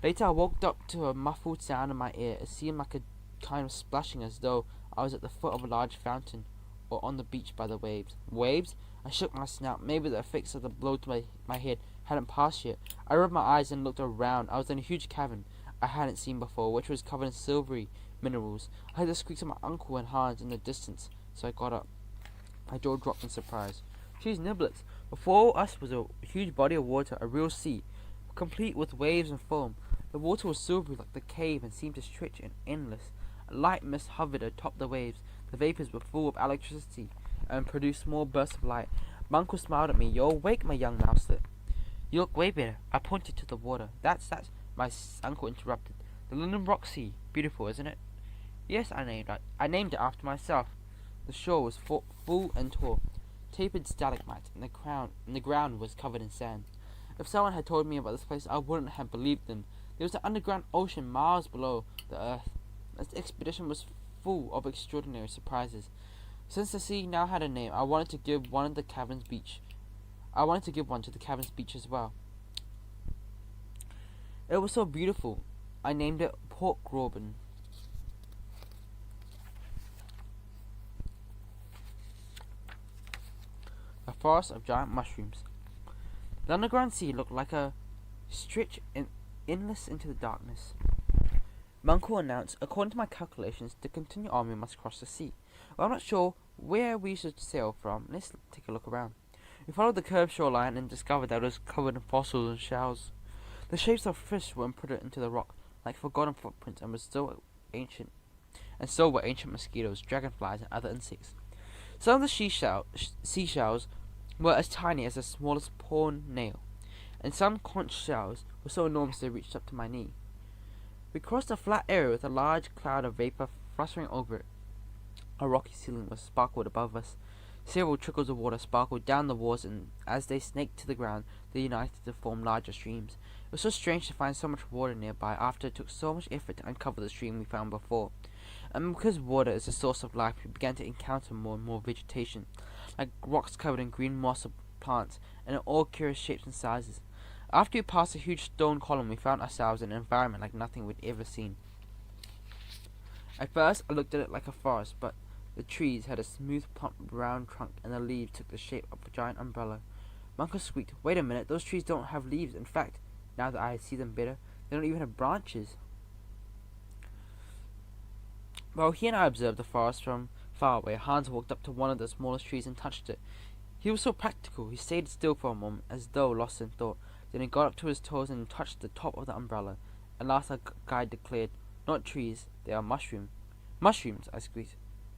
Later I woke up to a muffled sound in my ear. It seemed like a kind of splashing, as though I was at the foot of a large fountain or on the beach by the waves. Waves? I shook my snout. Maybe the effects of the blow to my head hadn't passed yet. I rubbed my eyes and looked around. I was in a huge cavern I hadn't seen before, which was covered in silvery minerals. I heard the squeaks of my uncle and Hans in the distance, so I got up. My jaw dropped in surprise. Geez, niblets! Before us was a huge body of water, a real sea, complete with waves and foam. The water was silvery like the cave and seemed to stretch and endless. A light mist hovered atop the waves. The vapors were full of electricity and produced small bursts of light. My uncle smiled at me. "You're awake, my young mouselet." "You look way better." I pointed to the water. That's my uncle interrupted. "The Lindenbrock Sea. Beautiful, isn't it?" "Yes," I named it after myself. The shore was full and tall, tapered stalagmites, and the ground was covered in sand. If someone had told me about this place, I wouldn't have believed them. There was an underground ocean miles below the earth. This expedition was full of extraordinary surprises. Since the sea now had a name, I wanted to give one to the cavern's beach as well. It was so beautiful. I named it Port Gräuben. A forest of giant mushrooms. The underground sea looked like a stretch endless into the darkness. My uncle announced, "According to my calculations, to continue on we must cross the sea. Well, I'm not sure where we should sail from. Let's take a look around." We followed the curved shoreline and discovered that it was covered in fossils and shells. The shapes of fish were imprinted into the rock like forgotten footprints, and so were ancient mosquitoes, dragonflies, and other insects. Some of the seashells were as tiny as the smallest pawn nail, and some conch shells were so enormous they reached up to my knee. We crossed a flat area with a large cloud of vapor fluttering over it. A rocky ceiling was sparkled above us. Several trickles of water sparkled down the walls, and as they snaked to the ground, they united to form larger streams. It was so strange to find so much water nearby after it took so much effort to uncover the stream we found before. And because water is the source of life, we began to encounter more and more vegetation, like rocks covered in green moss of plants, and in all curious shapes and sizes. After we passed a huge stone column, we found ourselves in an environment like nothing we'd ever seen. At first, I looked at it like a forest, but the trees had a smooth, plump, round trunk, and the leaves took the shape of a giant umbrella. My uncle squeaked, "Wait a minute, those trees don't have leaves. In fact, now that I see them better, they don't even have branches." While he and I observed the forest from far away, Hans walked up to one of the smallest trees and touched it. He was so practical. He stayed still for a moment, as though lost in thought. Then he got up to his toes and touched the top of the umbrella. At last our guide declared, "Not trees, they are mushrooms." "Mushrooms," I squeaked.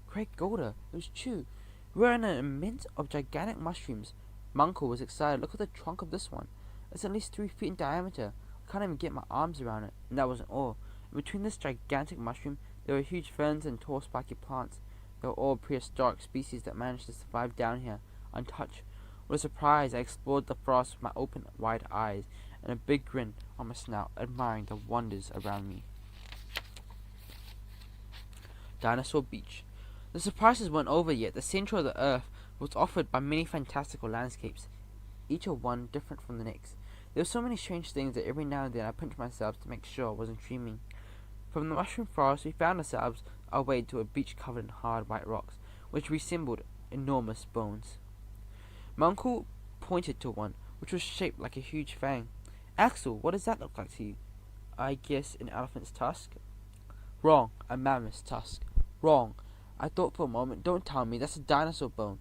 "Great Gouda, it was true. We were in an immense of gigantic mushrooms." My uncle was excited. "Look at the trunk of this one. It's at least 3 feet in diameter, can't even get my arms around it, and that wasn't all. In between this gigantic mushroom, there were huge ferns and tall spiky plants. They were all prehistoric species that managed to survive down here, untouched. With a surprise, I explored the forest with my open, wide eyes, and a big grin on my snout, admiring the wonders around me. Dinosaur Beach. The surprises weren't over yet. The center of the earth was offered by many fantastical landscapes, each of one different from the next. There were so many strange things that every now and then I pinched myself to make sure I wasn't dreaming. From the mushroom forest, we found ourselves our way to a beach covered in hard white rocks, which resembled enormous bones. My uncle pointed to one, which was shaped like a huge fang. Axel, what does that look like to you? I guess an elephant's tusk. Wrong, a mammoth's tusk. Wrong. I thought for a moment. Don't tell me, that's a dinosaur bone.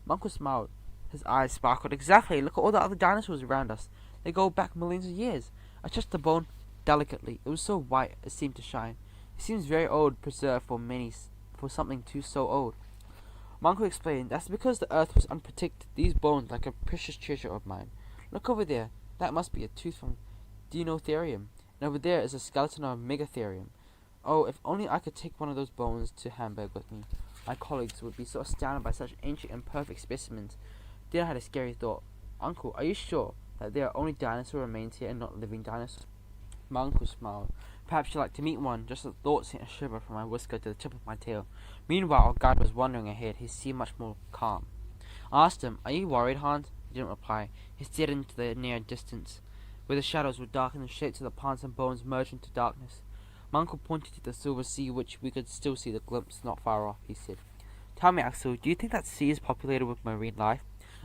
My uncle smiled. His eyes sparkled. Exactly, look at all the other dinosaurs around us. They go back millions of years. I touched the bone delicately. It was so white it seemed to shine. It seems very old, preserved for something too so old. My uncle explained, that's because the earth was unprotected. These bones like a precious treasure of mine. Look over there. That must be a tooth from Dinotherium. And over there is a skeleton of Megatherium. Oh, if only I could take one of those bones to Hamburg with me. My colleagues would be so astounded by such ancient and perfect specimens. Then I had a scary thought. Uncle, are you sure that there are only dinosaur remains here and not living dinosaurs? My uncle smiled. Perhaps you'd like to meet one. Just the thought sent a shiver from my whisker to the tip of my tail. Meanwhile, our guide was wandering ahead. He seemed much more calm. I asked him, are you worried, Hans? He didn't reply. He stared into the near distance, where the shadows would darken the shapes of the plants and bones merged into darkness. My uncle pointed to the silver sea, which we could still see the glimpse not far off. He said, tell me, Axel, do you think that sea is populated with marine life?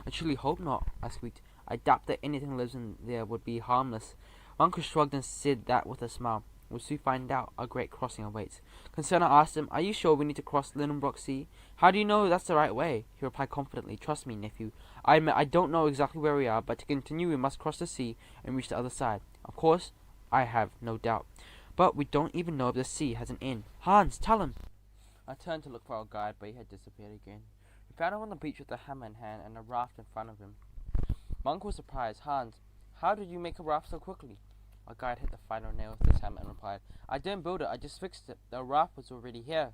I truly hope not, I squeaked. I doubt that anything lives in there would be harmless. My uncle shrugged and said that with a smile. We'll soon find out. A great crossing awaits. Concerned, I asked him, are you sure we need to cross Lindenbrock Sea? How do you know that's the right way? He replied confidently, trust me, nephew. I admit I don't know exactly where we are, but to continue we must cross the sea and reach the other side. Of course, I have no doubt. But we don't even know if the sea has an end. Hans, tell him. I turned to look for our guide, but he had disappeared again. We found him on the beach with a hammer in hand and a raft in front of him. My uncle was surprised. Hans, how did you make a raft so quickly? Our guide hit the final nail with his hammer and replied, I didn't build it, I just fixed it. The raft was already here.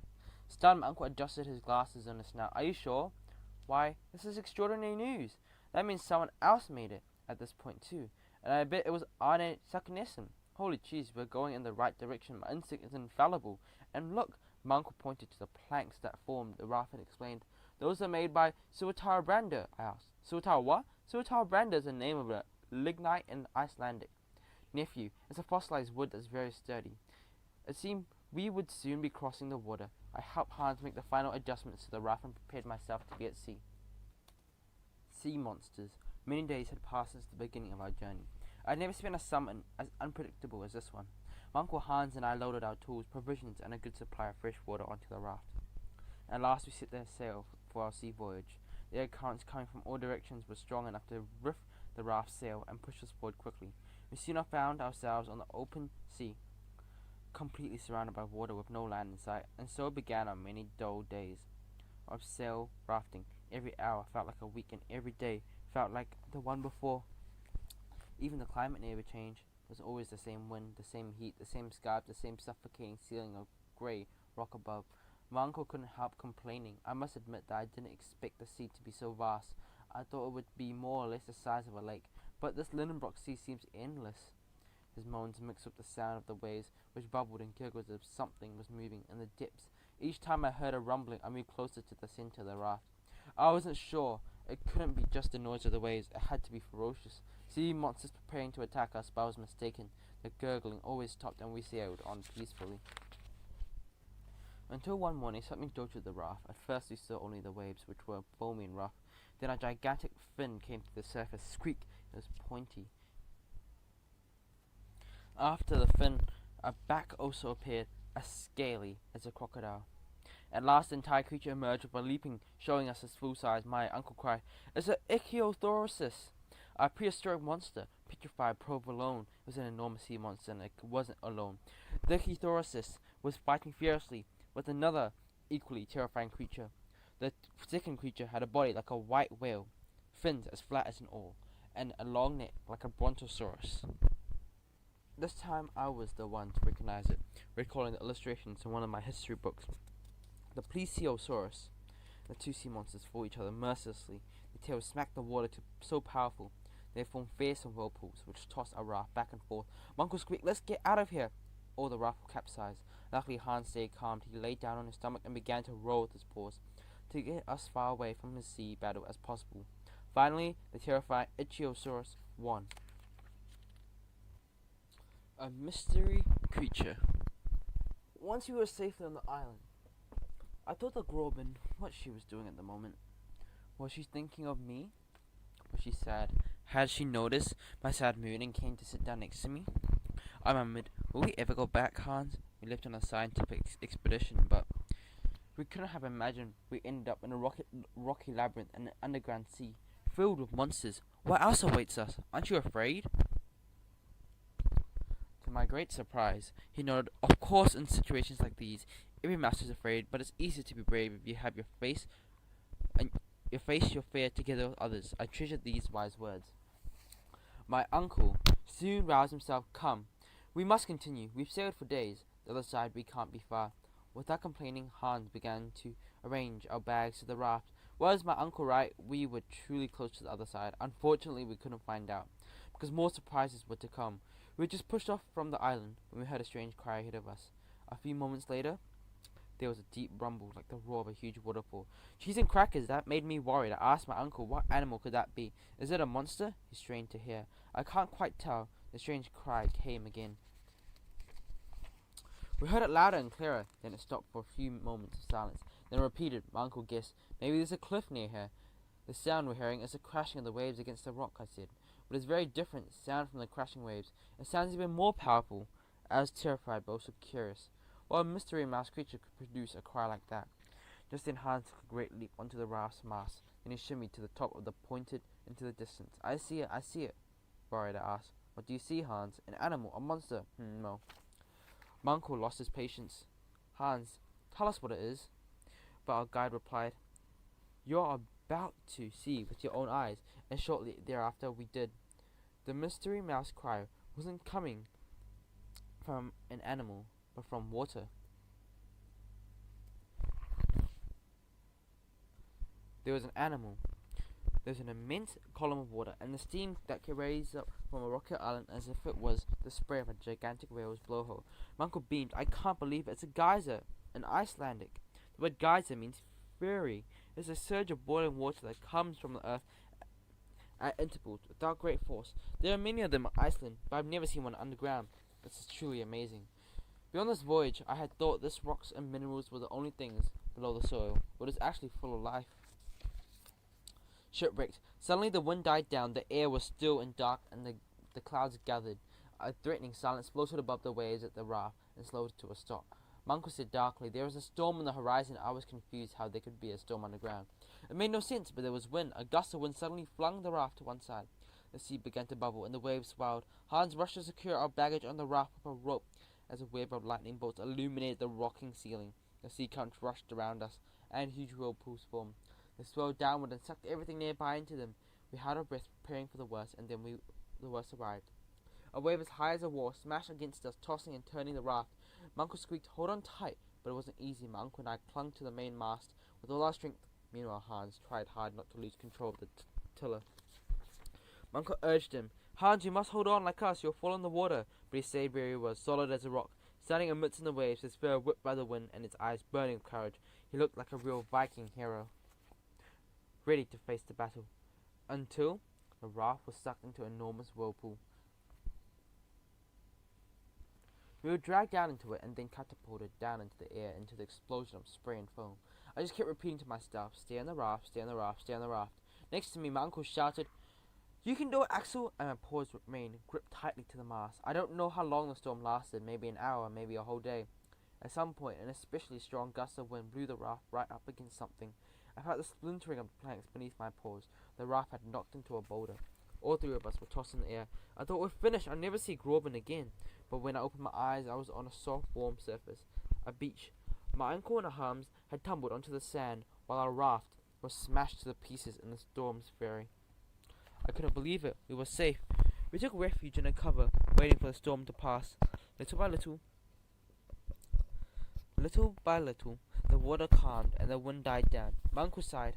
Stunned, my uncle adjusted his glasses on his snout. Are you sure? Why, this is extraordinary news. That means someone else made it at this point too. And I bet it was Arne Saknesen. Holy cheese, we're going in the right direction. My instinct is infallible. And look, my uncle pointed to the planks that formed the raft and explained, those are made by Suotara Brander. I asked. Suotara what? Suotara Brander is the name of a lignite in Icelandic. Nephew, it's a fossilized wood that's very sturdy. It seemed we would soon be crossing the water. I helped Hans make the final adjustments to the raft and prepared myself to be at sea. Sea monsters. Many days had passed since the beginning of our journey. I had never spent a summer as unpredictable as this one. My Uncle Hans and I loaded our tools, provisions, and a good supply of fresh water onto the raft. At last we set the sail for our sea voyage. The air currents coming from all directions were strong enough to rift the raft's sail and push us forward quickly. We soon found ourselves on the open sea, completely surrounded by water with no land in sight, and so began our many dull days of sail rafting. Every hour felt like a week, and every day felt like the one before. Even the climate never changed. It was always the same wind, the same heat, the same sky, the same suffocating ceiling of grey rock above. My uncle couldn't help complaining. I must admit that I didn't expect the sea to be so vast. I thought it would be more or less the size of a lake, but this Lindenbrock sea seems endless. His moans mixed with the sound of the waves, which bubbled and gurgled as if something was moving in the depths. Each time I heard a rumbling, I moved closer to the center of the raft. I wasn't sure. It couldn't be just the noise of the waves. It had to be ferocious. Sea monsters preparing to attack us, but I was mistaken. The gurgling always stopped, and we sailed on peacefully. Until one morning, something jolted the raft. At first we saw only the waves, which were foamy and rough. Then a gigantic fin came to the surface. Squeak! It was pointy. After the fin, a back also appeared, as scaly as a crocodile. At last the entire creature emerged with a leaping, showing us its full size. My uncle cried, "It's an Ichthyosaurus! A prehistoric monster, petrified provolone." It was an enormous sea monster, and it wasn't alone. The Ichthyosaurus was fighting fiercely with another equally terrifying creature. The second creature had a body like a white whale, fins as flat as an oar, and a long neck like a brontosaurus. This time I was the one to recognize it, recalling the illustrations in one of my history books. The Plesiosaurus. The two sea monsters fought each other mercilessly. The tails smacked the water so powerful they formed fearsome whirlpools, which tossed our raft back and forth. My uncle squeaked, "Let's get out of here!" Or the raft will capsize. Luckily, Hans stayed calm. He lay down on his stomach and began to roll with his paws to get us far away from his sea battle as possible. Finally, the terrifying Ichthyosaurus won. A mystery creature. Once we were safely on the island, I thought the Groban what she was doing at the moment. Was she thinking of me? Was she sad? Had she noticed my sad mood and came to sit down next to me? I murmured, "Will we ever go back, Hans?" We left on a scientific expedition, but we couldn't have imagined we ended up in a rocky labyrinth and an underground sea filled with monsters. What else awaits us? Aren't you afraid? To my great surprise, he nodded. Of course, in situations like these, every mouse is afraid, but it's easier to be brave if you have your face your fear together with others. I treasured these wise words. My uncle soon roused himself. "Come, we must continue. We've sailed for days. The other side we can't be far." Without complaining, Hans began to arrange our bags to the raft. Was my uncle right? We were truly close to the other side. Unfortunately, we couldn't find out, because more surprises were to come. We had just pushed off from the island when we heard a strange cry ahead of us. A few moments later, there was a deep rumble like the roar of a huge waterfall. Cheese and crackers, that made me worried. I asked my uncle, what animal could that be? Is it a monster? He strained to hear. I can't quite tell. The strange cry came again. We heard it louder and clearer. Then it stopped for a few moments of silence. Then repeated. My uncle guessed. Maybe there's a cliff near here. The sound we're hearing is the crashing of the waves against the rock, I said. But it's very different sound from the crashing waves. It sounds even more powerful. I was terrified but also curious. What a mystery mouse creature could produce a cry like that. Just then Hans took a great leap onto the raft's mast. Then he shimmied to the top of the pointed into the distance. I see it, worried I asked. What do you see, Hans? An animal, a monster? No. My uncle lost his patience. Hans, tell us what it is. But our guide replied, You're about to see with your own eyes. And shortly thereafter we did. The mystery mouse cry wasn't coming from an animal, but from water. There was an animal. There was an immense column of water, and the steam that could raise up from a rocky island as if it was the spray of a gigantic whale's blowhole. My uncle beamed. I can't believe it. It's a geyser, an Icelandic. The word geyser means fury. It's a surge of boiling water that comes from the earth at intervals without great force. There are many of them in Iceland, but I've never seen one underground. This is truly amazing. Beyond this voyage, I had thought this rocks and minerals were the only things below the soil, but it's actually full of life. Shipwrecked. Suddenly the wind died down, the air was still and dark, and the clouds gathered. A threatening silence floated above the waves at the raft and slowed to a stop. My uncle said darkly, there was a storm on the horizon. I was confused how there could be a storm underground. It made no sense, but there was wind. A gust of wind suddenly flung the raft to one side. The sea began to bubble, and the waves swelled. Hans rushed to secure our baggage on the raft with a rope as a wave of lightning bolts illuminated the rocking ceiling. The sea currents rushed around us, and huge whirlpools formed. They swirled downward and sucked everything nearby into them. We held our breath, preparing for the worst, and then the worst arrived. A wave as high as a wall smashed against us, tossing and turning the raft. My uncle squeaked, hold on tight, but it wasn't easy. My uncle and I clung to the main mast with all our strength. Meanwhile, Hans tried hard not to lose control of the tiller. My uncle urged him, Hans, you must hold on like us, you'll fall in the water. But he stayed where he was, solid as a rock, standing amidst the waves, his fur whipped by the wind and his eyes burning with courage. He looked like a real Viking hero, ready to face the battle, until the raft was sucked into an enormous whirlpool. We were dragged down into it and then catapulted down into the air into the explosion of spray and foam. I just kept repeating to myself, stay on the raft, stay on the raft, stay on the raft. Next to me, my uncle shouted, you can do it, Axel, and my paws remained gripped tightly to the mast. I don't know how long the storm lasted, maybe an hour, maybe a whole day. At some point, an especially strong gust of wind blew the raft right up against something. I felt the splintering of the planks beneath my paws. The raft had knocked into a boulder. All three of us were tossed in the air. I thought we'd finished. I'd never see Groban again. But when I opened my eyes, I was on a soft, warm surface, a beach. My uncle and Hans had tumbled onto the sand, while our raft was smashed to the pieces in the storm's fury. I couldn't believe it. We were safe. We took refuge in a cover, waiting for the storm to pass. Little by little, the water calmed and the wind died down. My uncle sighed.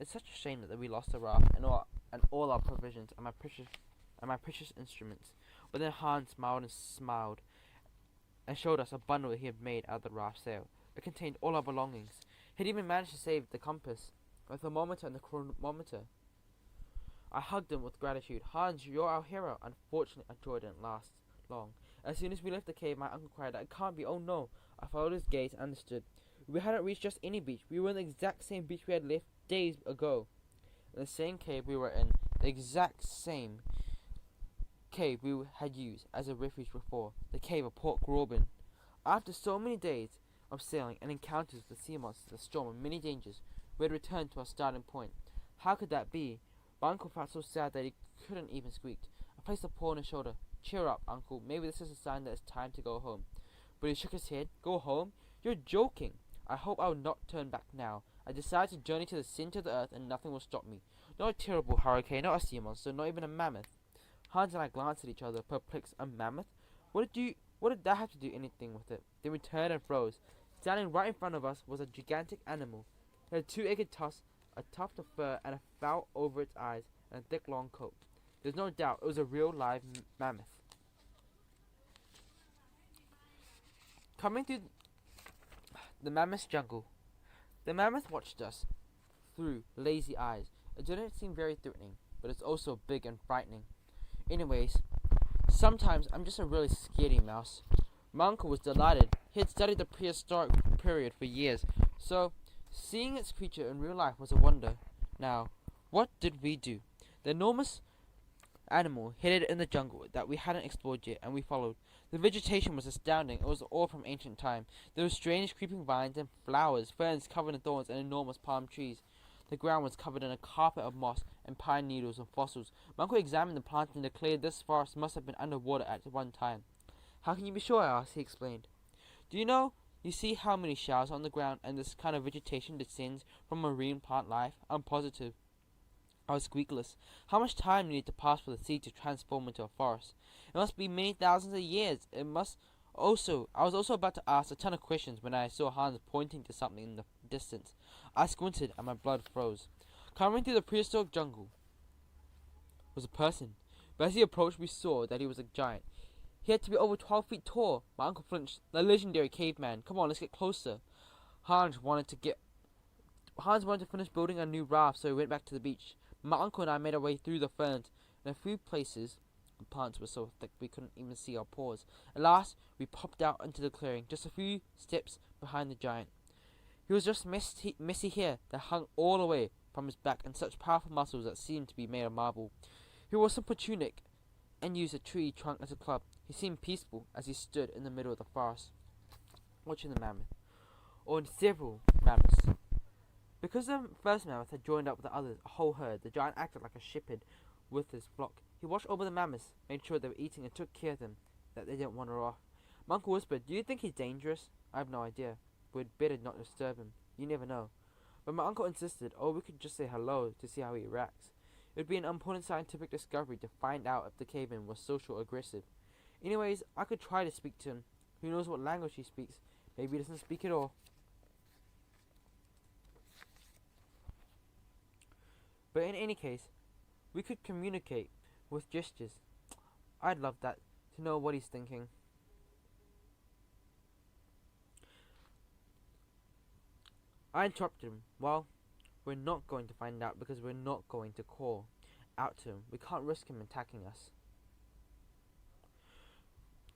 It's such a shame that we lost the raft and all our provisions and my precious instruments. But then Hans smiled and showed us a bundle he had made out of the raft sail. It contained all our belongings. He'd even managed to save the compass, the thermometer and the chronometer. I hugged him with gratitude. Hans, you're our hero. Unfortunately, our joy didn't last long. As soon as we left the cave, my uncle cried, "It can't be, oh no." I followed his gaze and understood. We hadn't reached just any beach. We were in the exact same beach we had left days ago. In the same cave we were in. The exact same cave we had used as a refuge before. The cave of Port Gräuben. After so many days of sailing and encounters with the sea monsters, the storm, and many dangers, we had returned to our starting point. How could that be? My uncle felt so sad that he couldn't even squeak. I placed a paw on his shoulder. Cheer up, uncle. Maybe this is a sign that it's time to go home. But he shook his head. Go home? You're joking. I hope I will not turn back now. I decided to journey to the center of the earth and nothing will stop me. Not a terrible hurricane, not a sea monster, not even a mammoth. Hans and I glanced at each other, perplexed. A mammoth? What did that have to do anything with it? Then we turned and froze. Standing right in front of us was a gigantic animal. It had a two-egged tusk, a tuft of fur, and a fowl over its eyes, and a thick long coat. There's no doubt it was a real live mammoth. Coming through the mammoth's jungle, the mammoth watched us through lazy eyes. It didn't seem very threatening, but it's also big and frightening. Anyways, sometimes I'm just a really scaredy mouse. My uncle was delighted. He had studied the prehistoric period for years, so seeing its creature in real life was a wonder. Now, what did we do? The enormous animal hid in the jungle that we hadn't explored yet, and we followed. The vegetation was astounding. It was all from ancient time. There were strange creeping vines and flowers, ferns covered in thorns, and enormous palm trees. The ground was covered in a carpet of moss and pine needles and fossils. My uncle examined the plants and declared this forest must have been underwater at one time. How can you be sure? I asked. He explained. Do you see how many shells on the ground, and this kind of vegetation descends from marine plant life? I'm positive. I was squeakless. How much time needed to pass for the seed to transform into a forest? It must be many thousands of years. I was also about to ask a ton of questions when I saw Hans pointing to something in the distance. I squinted and my blood froze. Coming through the prehistoric jungle was a person, but as he approached we saw that he was a giant. He had to be over 12 feet tall. My uncle flinched. The legendary caveman. Come on, let's get closer. Hans wanted to finish building a new raft, so we went back to the beach. My uncle and I made our way through the ferns. In a few places, the plants were so thick we couldn't even see our paws. At last, we popped out into the clearing, just a few steps behind the giant. He was just messy hair that hung all the way from his back and such powerful muscles that seemed to be made of marble. He wore a simple tunic and used a tree trunk as a club. He seemed peaceful as he stood in the middle of the forest, watching the mammoth, or several mammoths. Because the first mammoth had joined up with the others, a whole herd, the giant acted like a shepherd with his flock. He watched over the mammoths, made sure they were eating, and took care of them, that they didn't wander off. My uncle whispered, "Do you think he's dangerous?" I have no idea. We'd better not disturb him. You never know. But my uncle insisted, we could just say hello to see how he reacts. It would be an important scientific discovery to find out if the caveman was social or aggressive. Anyways, I could try to speak to him. Who knows what language he speaks? Maybe he doesn't speak at all. But in any case, we could communicate with gestures. I'd love that, to know what he's thinking. I interrupted him. Well, we're not going to find out because we're not going to call out to him. We can't risk him attacking us.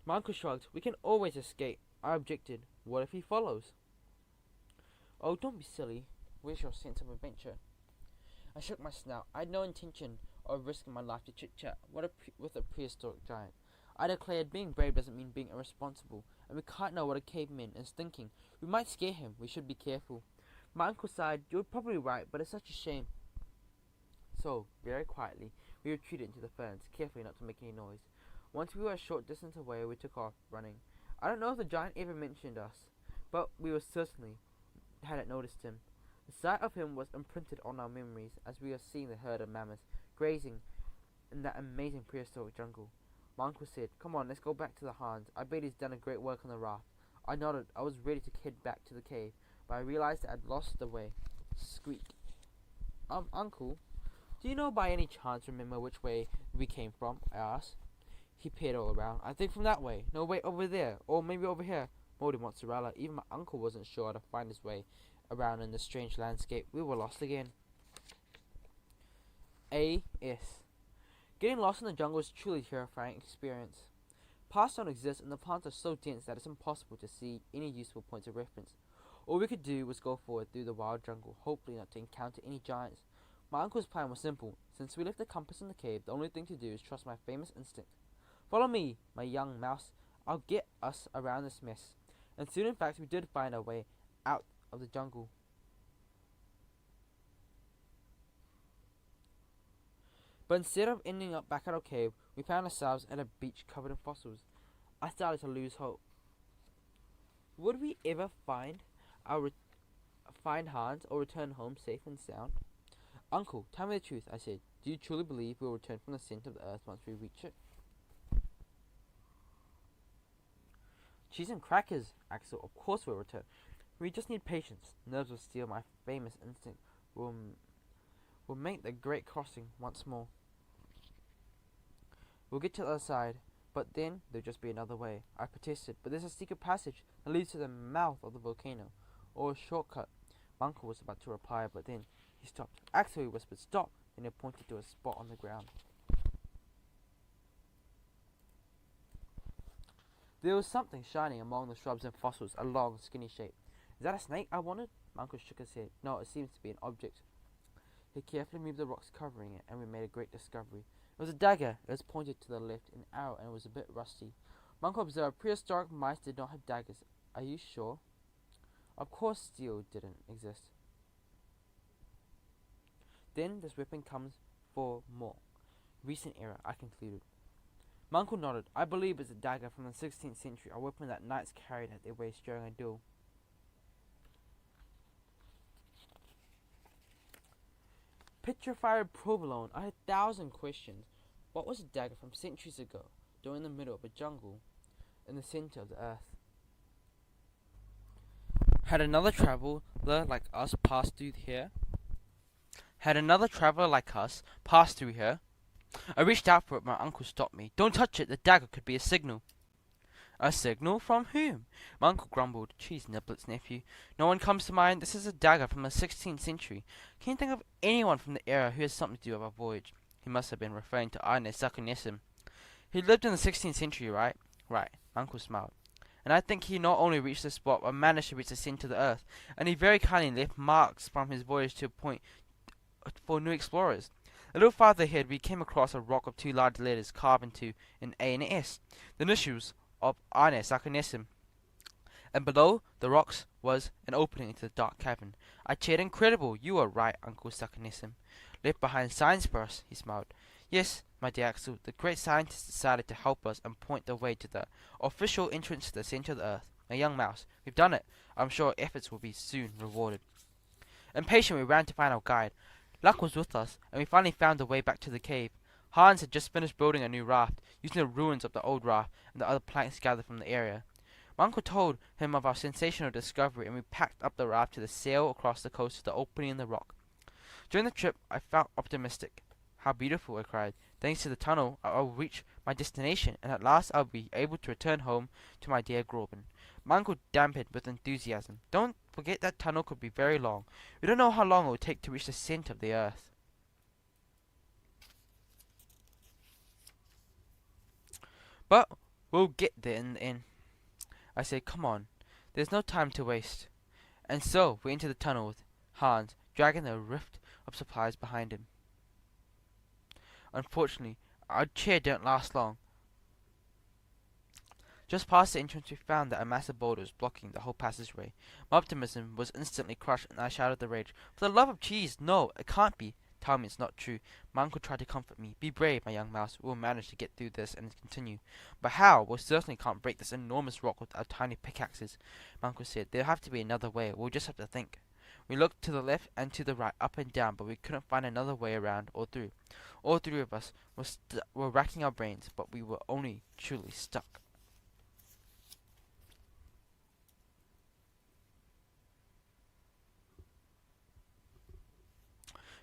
My uncle shrugged. We can always escape. I objected. What if he follows? Oh, don't be silly. Where's your sense of adventure? I shook my snout. I had no intention of risking my life to chit-chat with a prehistoric giant. I declared being brave doesn't mean being irresponsible, and we can't know what a caveman is thinking. We might scare him. We should be careful. My uncle sighed. You're probably right, but it's such a shame. So, very quietly, we retreated into the ferns, carefully not to make any noise. Once we were a short distance away, we took off, running. I don't know if the giant ever mentioned us, but we certainly hadn't noticed him. The sight of him was imprinted on our memories as we were seeing the herd of mammoths grazing in that amazing prehistoric jungle. My uncle said, "Come on, let's go back to the Hans. I bet he's done a great work on the raft." I nodded. I was ready to head back to the cave, but I realized that I'd lost the way. Squeak. Uncle, do you know by any chance remember which way we came from?" I asked. He peered all around. "I think from that way. No, wait, over there. Or maybe over here." Moldy mozzarella. Even my uncle wasn't sure how to find his way around in the strange landscape. We were lost again. A.S. Getting lost in the jungle is a truly terrifying experience. Paths don't exist, and the plants are so dense that it's impossible to see any useful points of reference. All we could do was go forward through the wild jungle, hopefully not to encounter any giants. My uncle's plan was simple. Since we left the compass in the cave, the only thing to do is trust my famous instinct. "Follow me, my young mouse. I'll get us around this mess." And soon, in fact, we did find our way out of the jungle. But instead of ending up back at our cave, we found ourselves at a beach covered in fossils. I started to lose hope. Would we ever find Hans or return home safe and sound? "Uncle, tell me the truth," I said. "Do you truly believe we will return from the center of the earth once we reach it?" "Cheese and crackers, Axel. Of course we'll return. We just need patience. Nerves will steel. My famous instinct will make the great crossing once more. We'll get to the other side, but then there'll just be another way," I protested. "But there's a secret passage that leads to the mouth of the volcano, or a shortcut." My uncle was about to reply, but then he stopped. "Axel," he whispered, "stop." Then he pointed to a spot on the ground. There was something shining among the shrubs and fossils, a long, skinny shape. "Is that a snake?" I wondered. My uncle shook his head. "No, it seems to be an object." He carefully moved the rocks covering it, and we made a great discovery. It was a dagger. It was pointed to the left, an arrow, and it was a bit rusty. My uncle observed, "Prehistoric mice did not have daggers." "Are you sure?" "Of course steel didn't exist." "Then this weapon comes for more recent era," I concluded. My uncle nodded. "I believe it's a dagger from the 16th century, a weapon that knights carried at their waist during a duel." Petrified provolone. I had 1,000 questions. What was a dagger from centuries ago, doing in the middle of a jungle, in the center of the earth? Had another traveler like us passed through here? I reached out for it, but my uncle stopped me. "Don't touch it. The dagger could be a signal." "A signal? From whom?" My uncle grumbled. "Cheese niblets, nephew. No one comes to mind. This is a dagger from the 16th century. Can't think of anyone from the era who has something to do with our voyage." He must have been referring to Ine Sakunissim. "He lived in the 16th century, right?" "Right." My uncle smiled. "And I think he not only reached the spot, but managed to reach the center of the earth. And he very kindly left marks from his voyage to point for new explorers. A little farther ahead, we came across a rock of two large letters carved into an A and an S, the initials of Ine Sakunissim. And below the rocks was an opening into the dark cavern. I cheered. "Incredible! You are right, Uncle Sakunissim. Left behind signs for us," he smiled. "Yes, my dear Axel, the great scientist decided to help us and point the way to the official entrance to the center of the earth. My young mouse, we've done it. I'm sure our efforts will be soon rewarded." Impatient, we ran to find our guide. Luck was with us, and we finally found the way back to the cave. Hans had just finished building a new raft, using the ruins of the old raft and the other planks gathered from the area. My uncle told him of our sensational discovery, and we packed up the raft to sail across the coast to the opening in the rock. During the trip, I felt optimistic. "How beautiful," I cried. "Thanks to the tunnel, I will reach my destination, and at last I'll be able to return home to my dear Groben." My uncle dampened with enthusiasm. "Don't forget that tunnel could be very long. We don't know how long it will take to reach the center of the earth." "But we'll get there in the end." I said, "Come on, there's no time to waste." And so we entered the tunnel with Hans dragging the rift of supplies behind him. Unfortunately, our cheer didn't last long. Just past the entrance, we found that a mass of boulders blocking the whole passageway. My optimism was instantly crushed, and I shouted with rage, "For the love of cheese, no, it can't be. Tell me it's not true." My uncle tried to comfort me. "Be brave, my young mouse. We'll manage to get through this and continue." "But how? We certainly can't break this enormous rock with our tiny pickaxes," my uncle said. "There'll have to be another way. We'll just have to think." We looked to the left and to the right, up and down, but we couldn't find another way around or through. All three of us were racking our brains, but we were only truly stuck.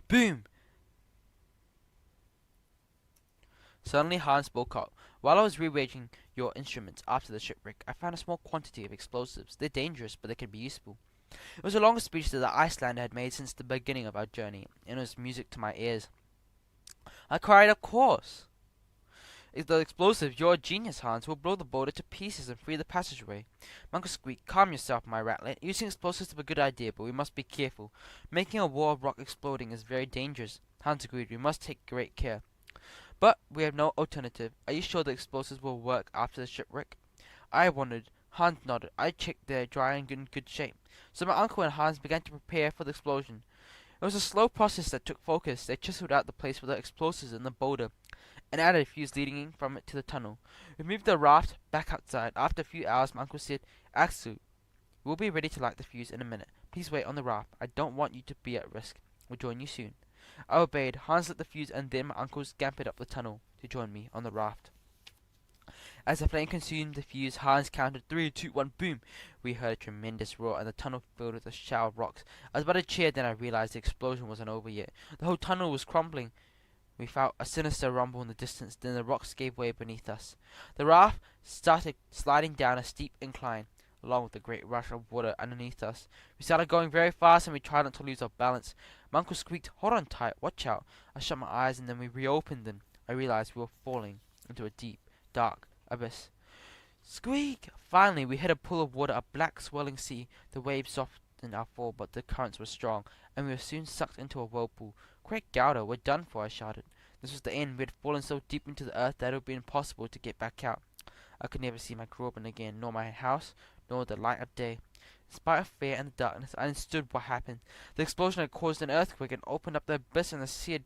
Boom! Suddenly Hans spoke up. While I was rearranging your instruments after the shipwreck, I found a small quantity of explosives. They're dangerous, but they can be useful. It was the longest speech that the Icelander had made since the beginning of our journey, and it was music to my ears. I cried, of course! The explosive, you're a genius, Hans. We'll blow the boulder to pieces and free the passageway. My uncle squeaked, calm yourself, my ratlet. Using explosives is a good idea, but we must be careful. Making a wall of rock exploding is very dangerous. Hans agreed, we must take great care. But we have no alternative. Are you sure the explosives will work after the shipwreck? I wondered. Hans nodded. I checked they're dry and in good shape. So my uncle and Hans began to prepare for the explosion. It was a slow process that took focus. They chiseled out the place for the explosives in the boulder, and added a fuse leading from it to the tunnel. We moved the raft back outside. After a few hours, my uncle said, Axel, we'll be ready to light the fuse in a minute. Please wait on the raft. I don't want you to be at risk. We'll join you soon. I obeyed. Hans lit the fuse, and then my uncle scampered up the tunnel to join me on the raft. As the flame consumed the fuse, Hans counted 3, 2, 1, boom! We heard a tremendous roar, and the tunnel filled with a shower of rocks. I was about to cheer, then I realized the explosion wasn't over yet. The whole tunnel was crumbling. We felt a sinister rumble in the distance, then the rocks gave way beneath us. The raft started sliding down a steep incline, along with a great rush of water underneath us. We started going very fast, and we tried not to lose our balance. My uncle squeaked, hold on tight, watch out. I shut my eyes, and then we reopened them. I realized we were falling into a deep, dark abyss. Squeak! Finally, we hit a pool of water, a black swirling sea. The waves softened our fall, but the currents were strong, and we were soon sucked into a whirlpool. Great Gouda, we're done for, I shouted. This was the end. We had fallen so deep into the earth that it would be impossible to get back out. I could never see my Groban again, nor my house, nor the light of day. In spite of fear and the darkness, I understood what happened. The explosion had caused an earthquake and opened up the abyss, and the sea had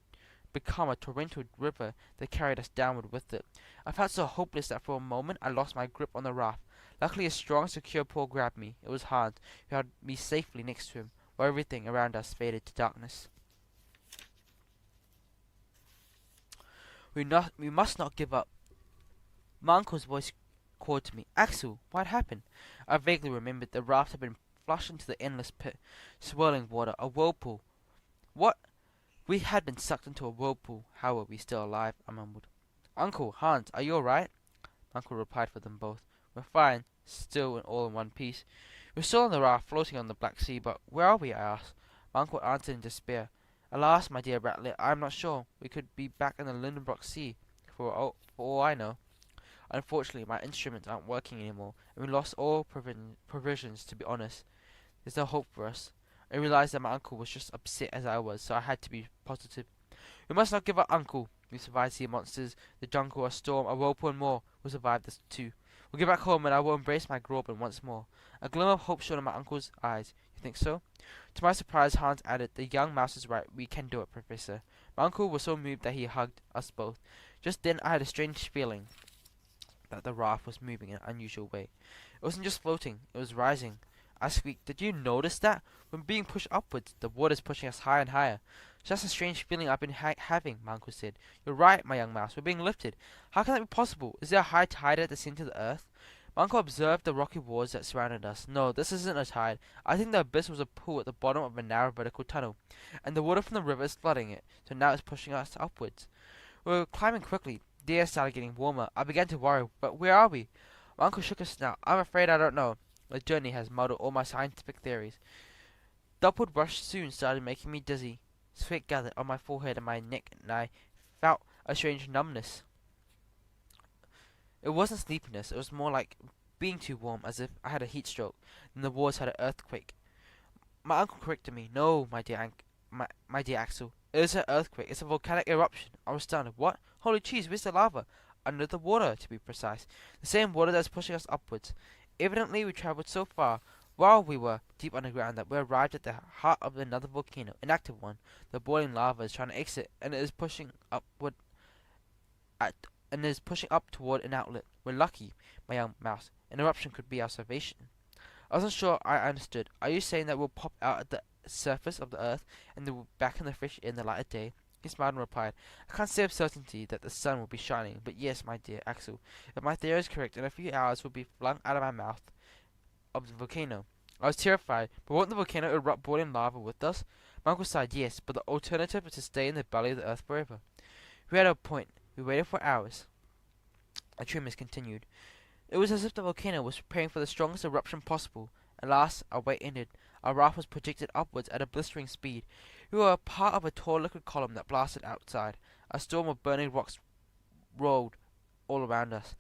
become a torrential river that carried us downward with it. I felt so hopeless that for a moment I lost my grip on the raft. Luckily, a strong, secure pull grabbed me. It was Hans, who had me safely next to him, while everything around us faded to darkness. We must not give up. My uncle's voice called to me. Axel, what happened? I vaguely remembered the raft had been flushed into the endless pit, swirling water, a whirlpool. What? We had been sucked into a whirlpool. How were we still alive? I mumbled. Uncle, Hans, are you all right? My uncle replied for them both. We're fine, still and all in one piece. We're still on the raft, floating on the Black Sea, but where are we? I asked. My uncle answered in despair. Alas, my dear Ratlet, I am not sure. We could be back in the Lindenbrock Sea, for all I know. Unfortunately, my instruments aren't working anymore, and we lost all provisions, to be honest. There's no hope for us. I realized that my uncle was just upset as I was, so I had to be positive. We must not give up, Uncle. We survived sea monsters, the jungle, a storm, a whirlpool, and more. We'll survive this too. We'll get back home, and I will embrace my Groban once more. A glimmer of hope shone in my uncle's eyes. You think so? To my surprise, Hans added, the young mouse is right. We can do it, Professor. My uncle was so moved that he hugged us both. Just then I had a strange feeling that the raft was moving in an unusual way. It wasn't just floating, it was rising. I squeaked, did you notice that? When being pushed upwards, the water's pushing us higher and higher. Just a strange feeling I've been having, my uncle said. You're right, my young mouse, we're being lifted. How can that be possible? Is there a high tide at the center of the earth? My uncle observed the rocky walls that surrounded us. No, this isn't a tide. I think the abyss was a pool at the bottom of a narrow vertical tunnel, and the water from the river is flooding it, so now it's pushing us upwards. We were climbing quickly. The air started getting warmer. I began to worry, but where are we? My uncle shook his snout. I'm afraid I don't know. The journey has muddled all my scientific theories. The upward rush soon started making me dizzy. Sweat gathered on my forehead and my neck, and I felt a strange numbness. It wasn't sleepiness, it was more like being too warm, as if I had a heat stroke, and the walls had an earthquake. My uncle corrected me. No, my dear Axel, it is an earthquake, it's a volcanic eruption. I was stunned. What? Holy cheese, where's the lava? Under the water, to be precise. The same water that's pushing us upwards. Evidently we travelled so far while we were deep underground that we arrived at the heart of another volcano, an active one. The boiling lava is trying to exit, and it is pushing upward up toward an outlet. We're lucky, my young mouse. An eruption could be our salvation. I wasn't sure I understood. Are you saying that we'll pop out at the surface of the earth and the back in the fish in the light of day? He smiled and replied, I can't say of certainty that the sun will be shining, but yes, my dear Axel, if my theory is correct, in a few hours we'll be flung out of my mouth of the volcano. I was terrified, but won't the volcano erupt boiling lava with us? My uncle sighed, yes, but the alternative is to stay in the belly of the earth forever. We had a point. We waited for hours. The tremors continued. It was as if the volcano was preparing for the strongest eruption possible. At last, our wait ended. Our raft was projected upwards at a blistering speed. We were a part of a tall liquid column that blasted outside. A storm of burning rocks rolled all around us.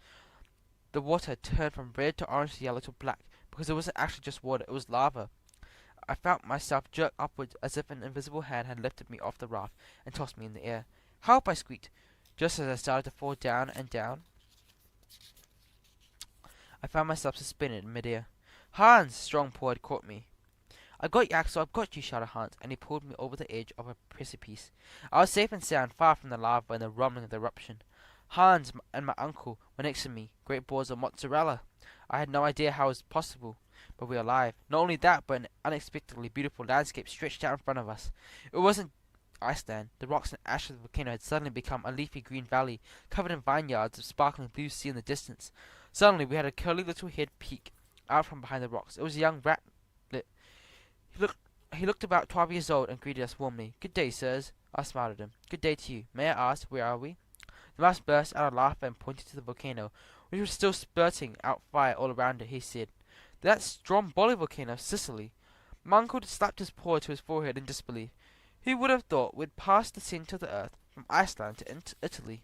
The water turned from red to orange to yellow to black, because it wasn't actually just water, it was lava. I felt myself jerk upwards as if an invisible hand had lifted me off the raft and tossed me in the air. Help! I squeaked. Just as I started to fall down and down, I found myself suspended in midair. Hans! Strong paw had caught me. I got you, Axel, I've got you, shouted Hans, and he pulled me over the edge of a precipice. I was safe and sound, far from the lava and the rumbling of the eruption. Hans and my uncle were next to me, great balls of mozzarella. I had no idea how it was possible, but we were alive. Not only that, but an unexpectedly beautiful landscape stretched out in front of us. It wasn't Iceland. The rocks and ash of the volcano had suddenly become a leafy green valley, covered in vineyards of sparkling blue sea in the distance. Suddenly we had a curly little head peek out from behind the rocks. It was a young ratlet. He looked about 12 years old and greeted us warmly. Good day, sirs. I smiled at him. Good day to you. May I ask, where are we? The mouse burst out of laughter and pointed to the volcano, which was still spurting out fire all around it. He said, That's Stromboli volcano, Sicily. My uncle slapped his paw to his forehead in disbelief. Who would have thought we'd passed the centre of the earth from Iceland to Italy?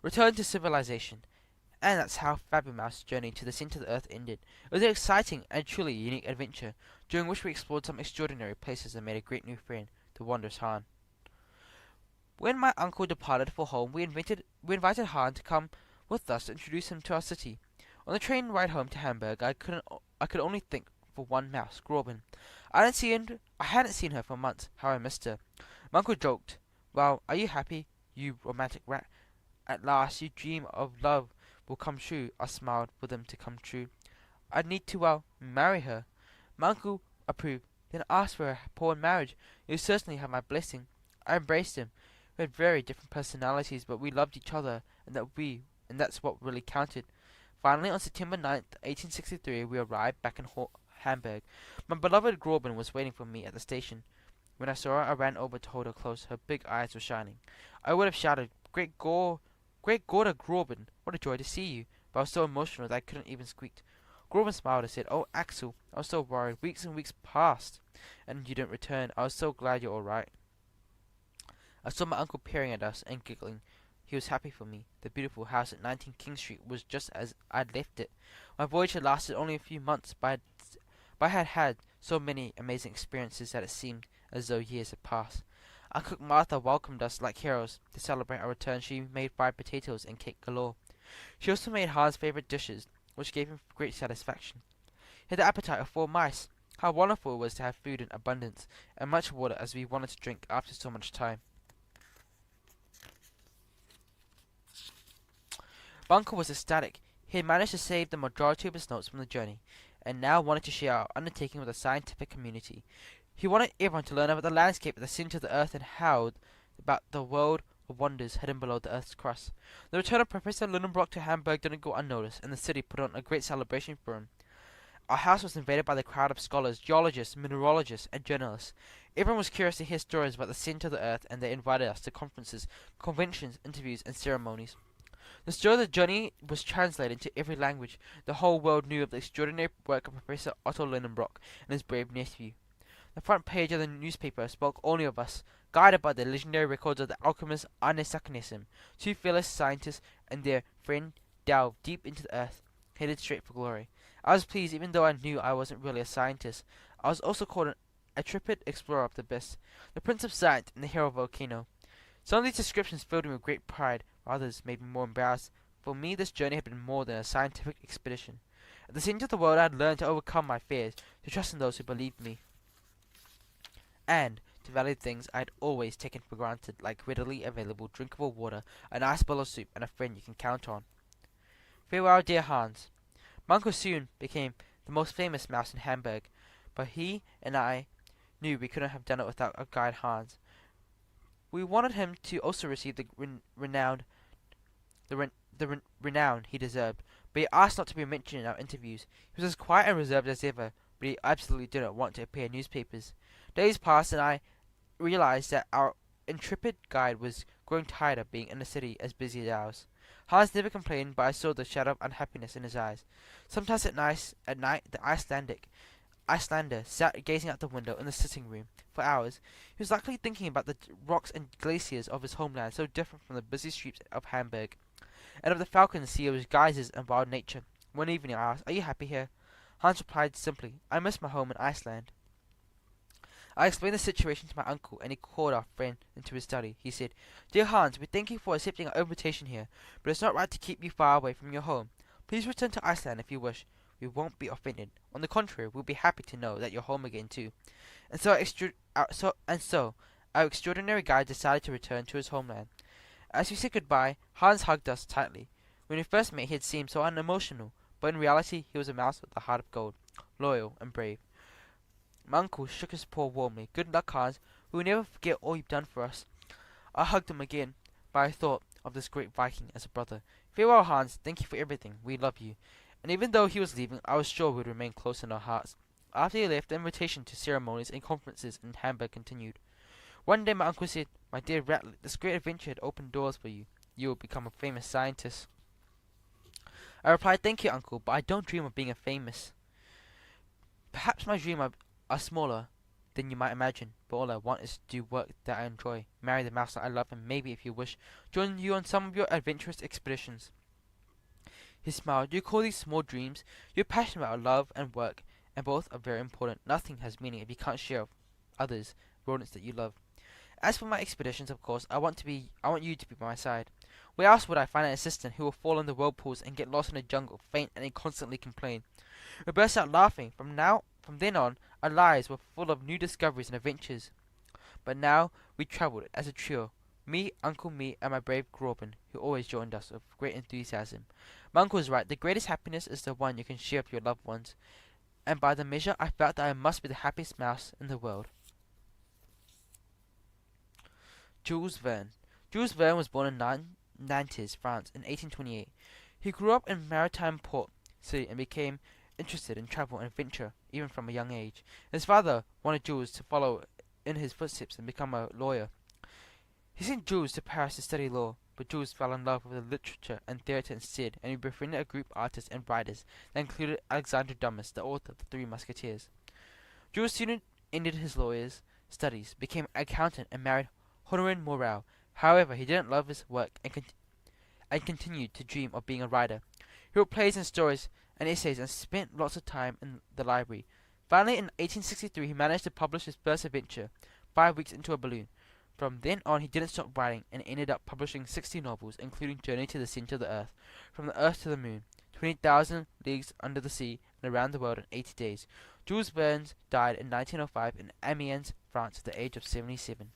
Return to civilization. And that's how Fabulmouse's journey to the centre of the earth ended. It was an exciting and truly unique adventure, during which we explored some extraordinary places and made a great new friend, the wondrous Han. When my uncle departed for home, we invited Han to come with us to introduce him to our city. On the train ride home to Hamburg, I could only think for one mouse, Groben. I hadn't seen her for months. How I missed her. My uncle joked, Well, are you happy, you romantic rat? At last, your dream of love will come true. I smiled for them to come true. I'd need to, marry her. My uncle approved, then asked for her paw in marriage. You certainly have my blessing. I embraced him. We had very different personalities, but we loved each other, and that's what really counted. Finally, on September 9th, 1863, we arrived back in Hamburg. My beloved Groben was waiting for me at the station. When I saw her, I ran over to hold her close. Her big eyes were shining. I would have shouted, Great Gauda Groben, what a joy to see you, but I was so emotional that I couldn't even squeak. Groben smiled and said, Oh, Axel, I was so worried. Weeks and weeks passed, and you didn't return. I was so glad you're all right. I saw my uncle peering at us and giggling. He was happy for me. The beautiful house at 19 King Street was just as I'd left it. My voyage had lasted only a few months, but I had had so many amazing experiences that it seemed as though years had passed. Our cook Martha welcomed us like heroes. To celebrate our return, she made fried potatoes and cake galore. She also made Hans' favourite dishes, which gave him great satisfaction. He had the appetite of 4 mice. How wonderful it was to have food in abundance, and much water as we wanted to drink after so much time. Bunker was ecstatic. He had managed to save the majority of his notes from the journey, and now wanted to share our undertaking with the scientific community. He wanted everyone to learn about the landscape at the centre of the earth and how about the world of wonders hidden below the earth's crust. The return of Professor Lindenbrock to Hamburg didn't go unnoticed, and the city put on a great celebration for him. Our house was invaded by the crowd of scholars, geologists, mineralogists, and journalists. Everyone was curious to hear stories about the centre of the earth, and they invited us to conferences, conventions, interviews, and ceremonies. The story of the journey was translated into every language. The whole world knew of the extraordinary work of Professor Otto Lindenbrock and his brave nephew. The front page of the newspaper spoke only of us, guided by the legendary records of the alchemist Arne Saknessem. 2 fearless scientists and their friend delved deep into the earth, headed straight for glory. I was pleased, even though I knew I wasn't really a scientist. I was also called a intrepid explorer of the abyss, the prince of science, and the hero of Volcano. Some of these descriptions filled me with great pride, others made me more embarrassed. For me, this journey had been more than a scientific expedition. At the centre of the world, I had learned to overcome my fears, to trust in those who believed me, and to value things I had always taken for granted, like readily available drinkable water, a nice bowl of soup, and a friend you can count on. Farewell, dear Hans. My uncle soon became the most famous mouse in Hamburg, but he and I knew we couldn't have done it without our guide Hans. We wanted him to also receive the renown he deserved, but he asked not to be mentioned in our interviews. He was as quiet and reserved as ever, but he absolutely didn't want to appear in newspapers. Days passed, and I realized that our intrepid guide was growing tired of being in a city as busy as ours. Hans never complained, but I saw the shadow of unhappiness in his eyes. Sometimes at night, the Icelander sat gazing out the window in the sitting room for hours. He was likely thinking about the rocks and glaciers of his homeland, so different from the busy streets of Hamburg, and of the falcon sea of his geysers and wild nature. One evening I asked, "Are you happy here?" Hans replied simply, "I miss my home in Iceland." I explained the situation to my uncle, and he called our friend into his study. He said, "Dear Hans, we thank you for accepting our invitation here, but it's not right to keep you far away from your home. Please return to Iceland if you wish. We won't be offended. On the contrary, we'll be happy to know that you're home again too." And so our extraordinary guide decided to return to his homeland. As we said goodbye, Hans hugged us tightly. When we first met, he had seemed so unemotional, but in reality he was a mouse with a heart of gold, loyal and brave. My uncle shook his paw warmly. "Good luck, Hans. We will never forget all you've done for us." I hugged him again, but I thought of this great Viking as a brother. "Farewell, Hans. Thank you for everything. We love you." And even though he was leaving, I was sure we would remain close in our hearts. After he left, the invitation to ceremonies and conferences in Hamburg continued. One day my uncle said, "My dear Ratlet, this great adventure had opened doors for you. You will become a famous scientist." I replied, "Thank you, uncle, but I don't dream of being a famous. Perhaps my dreams are smaller than you might imagine, but all I want is to do work that I enjoy, marry the mouse that I love, and maybe, if you wish, join you on some of your adventurous expeditions." He smiled. "You call these small dreams? You're passionate about love and work, and both are very important. Nothing has meaning if you can't share with others rodents that you love. As for my expeditions, of course, I want you to be by my side. Where else would I find an assistant who will fall in the whirlpools and get lost in the jungle, faint, and constantly complain?" We burst out laughing. From then on, our lives were full of new discoveries and adventures. But now we travelled as a trio. Me, Uncle Me, and my brave Groben, who always joined us with great enthusiasm. My uncle was right. The greatest happiness is the one you can share with your loved ones. And by the measure, I felt that I must be the happiest mouse in the world. Jules Verne. Jules Verne was born in Nantes, France, in 1828. He grew up in maritime port city and became interested in travel and adventure, even from a young age. His father wanted Jules to follow in his footsteps and become a lawyer. He sent Jules to Paris to study law, but Jules fell in love with literature and theatre instead, and he befriended a group of artists and writers that included Alexandre Dumas, the author of The Three Musketeers. Jules soon ended his lawyer's studies, became an accountant, and married Honorine Morel. However, he didn't love his work and continued to dream of being a writer. He wrote plays and stories and essays and spent lots of time in the library. Finally, in 1863, he managed to publish his first adventure, 5 Weeks into a Balloon. From then on, he didn't stop writing and ended up publishing 60 novels, including Journey to the Center of the Earth, From the Earth to the Moon, 20,000 Leagues Under the Sea, and Around the World in 80 Days. Jules Verne died in 1905 in Amiens, France, at the age of 77.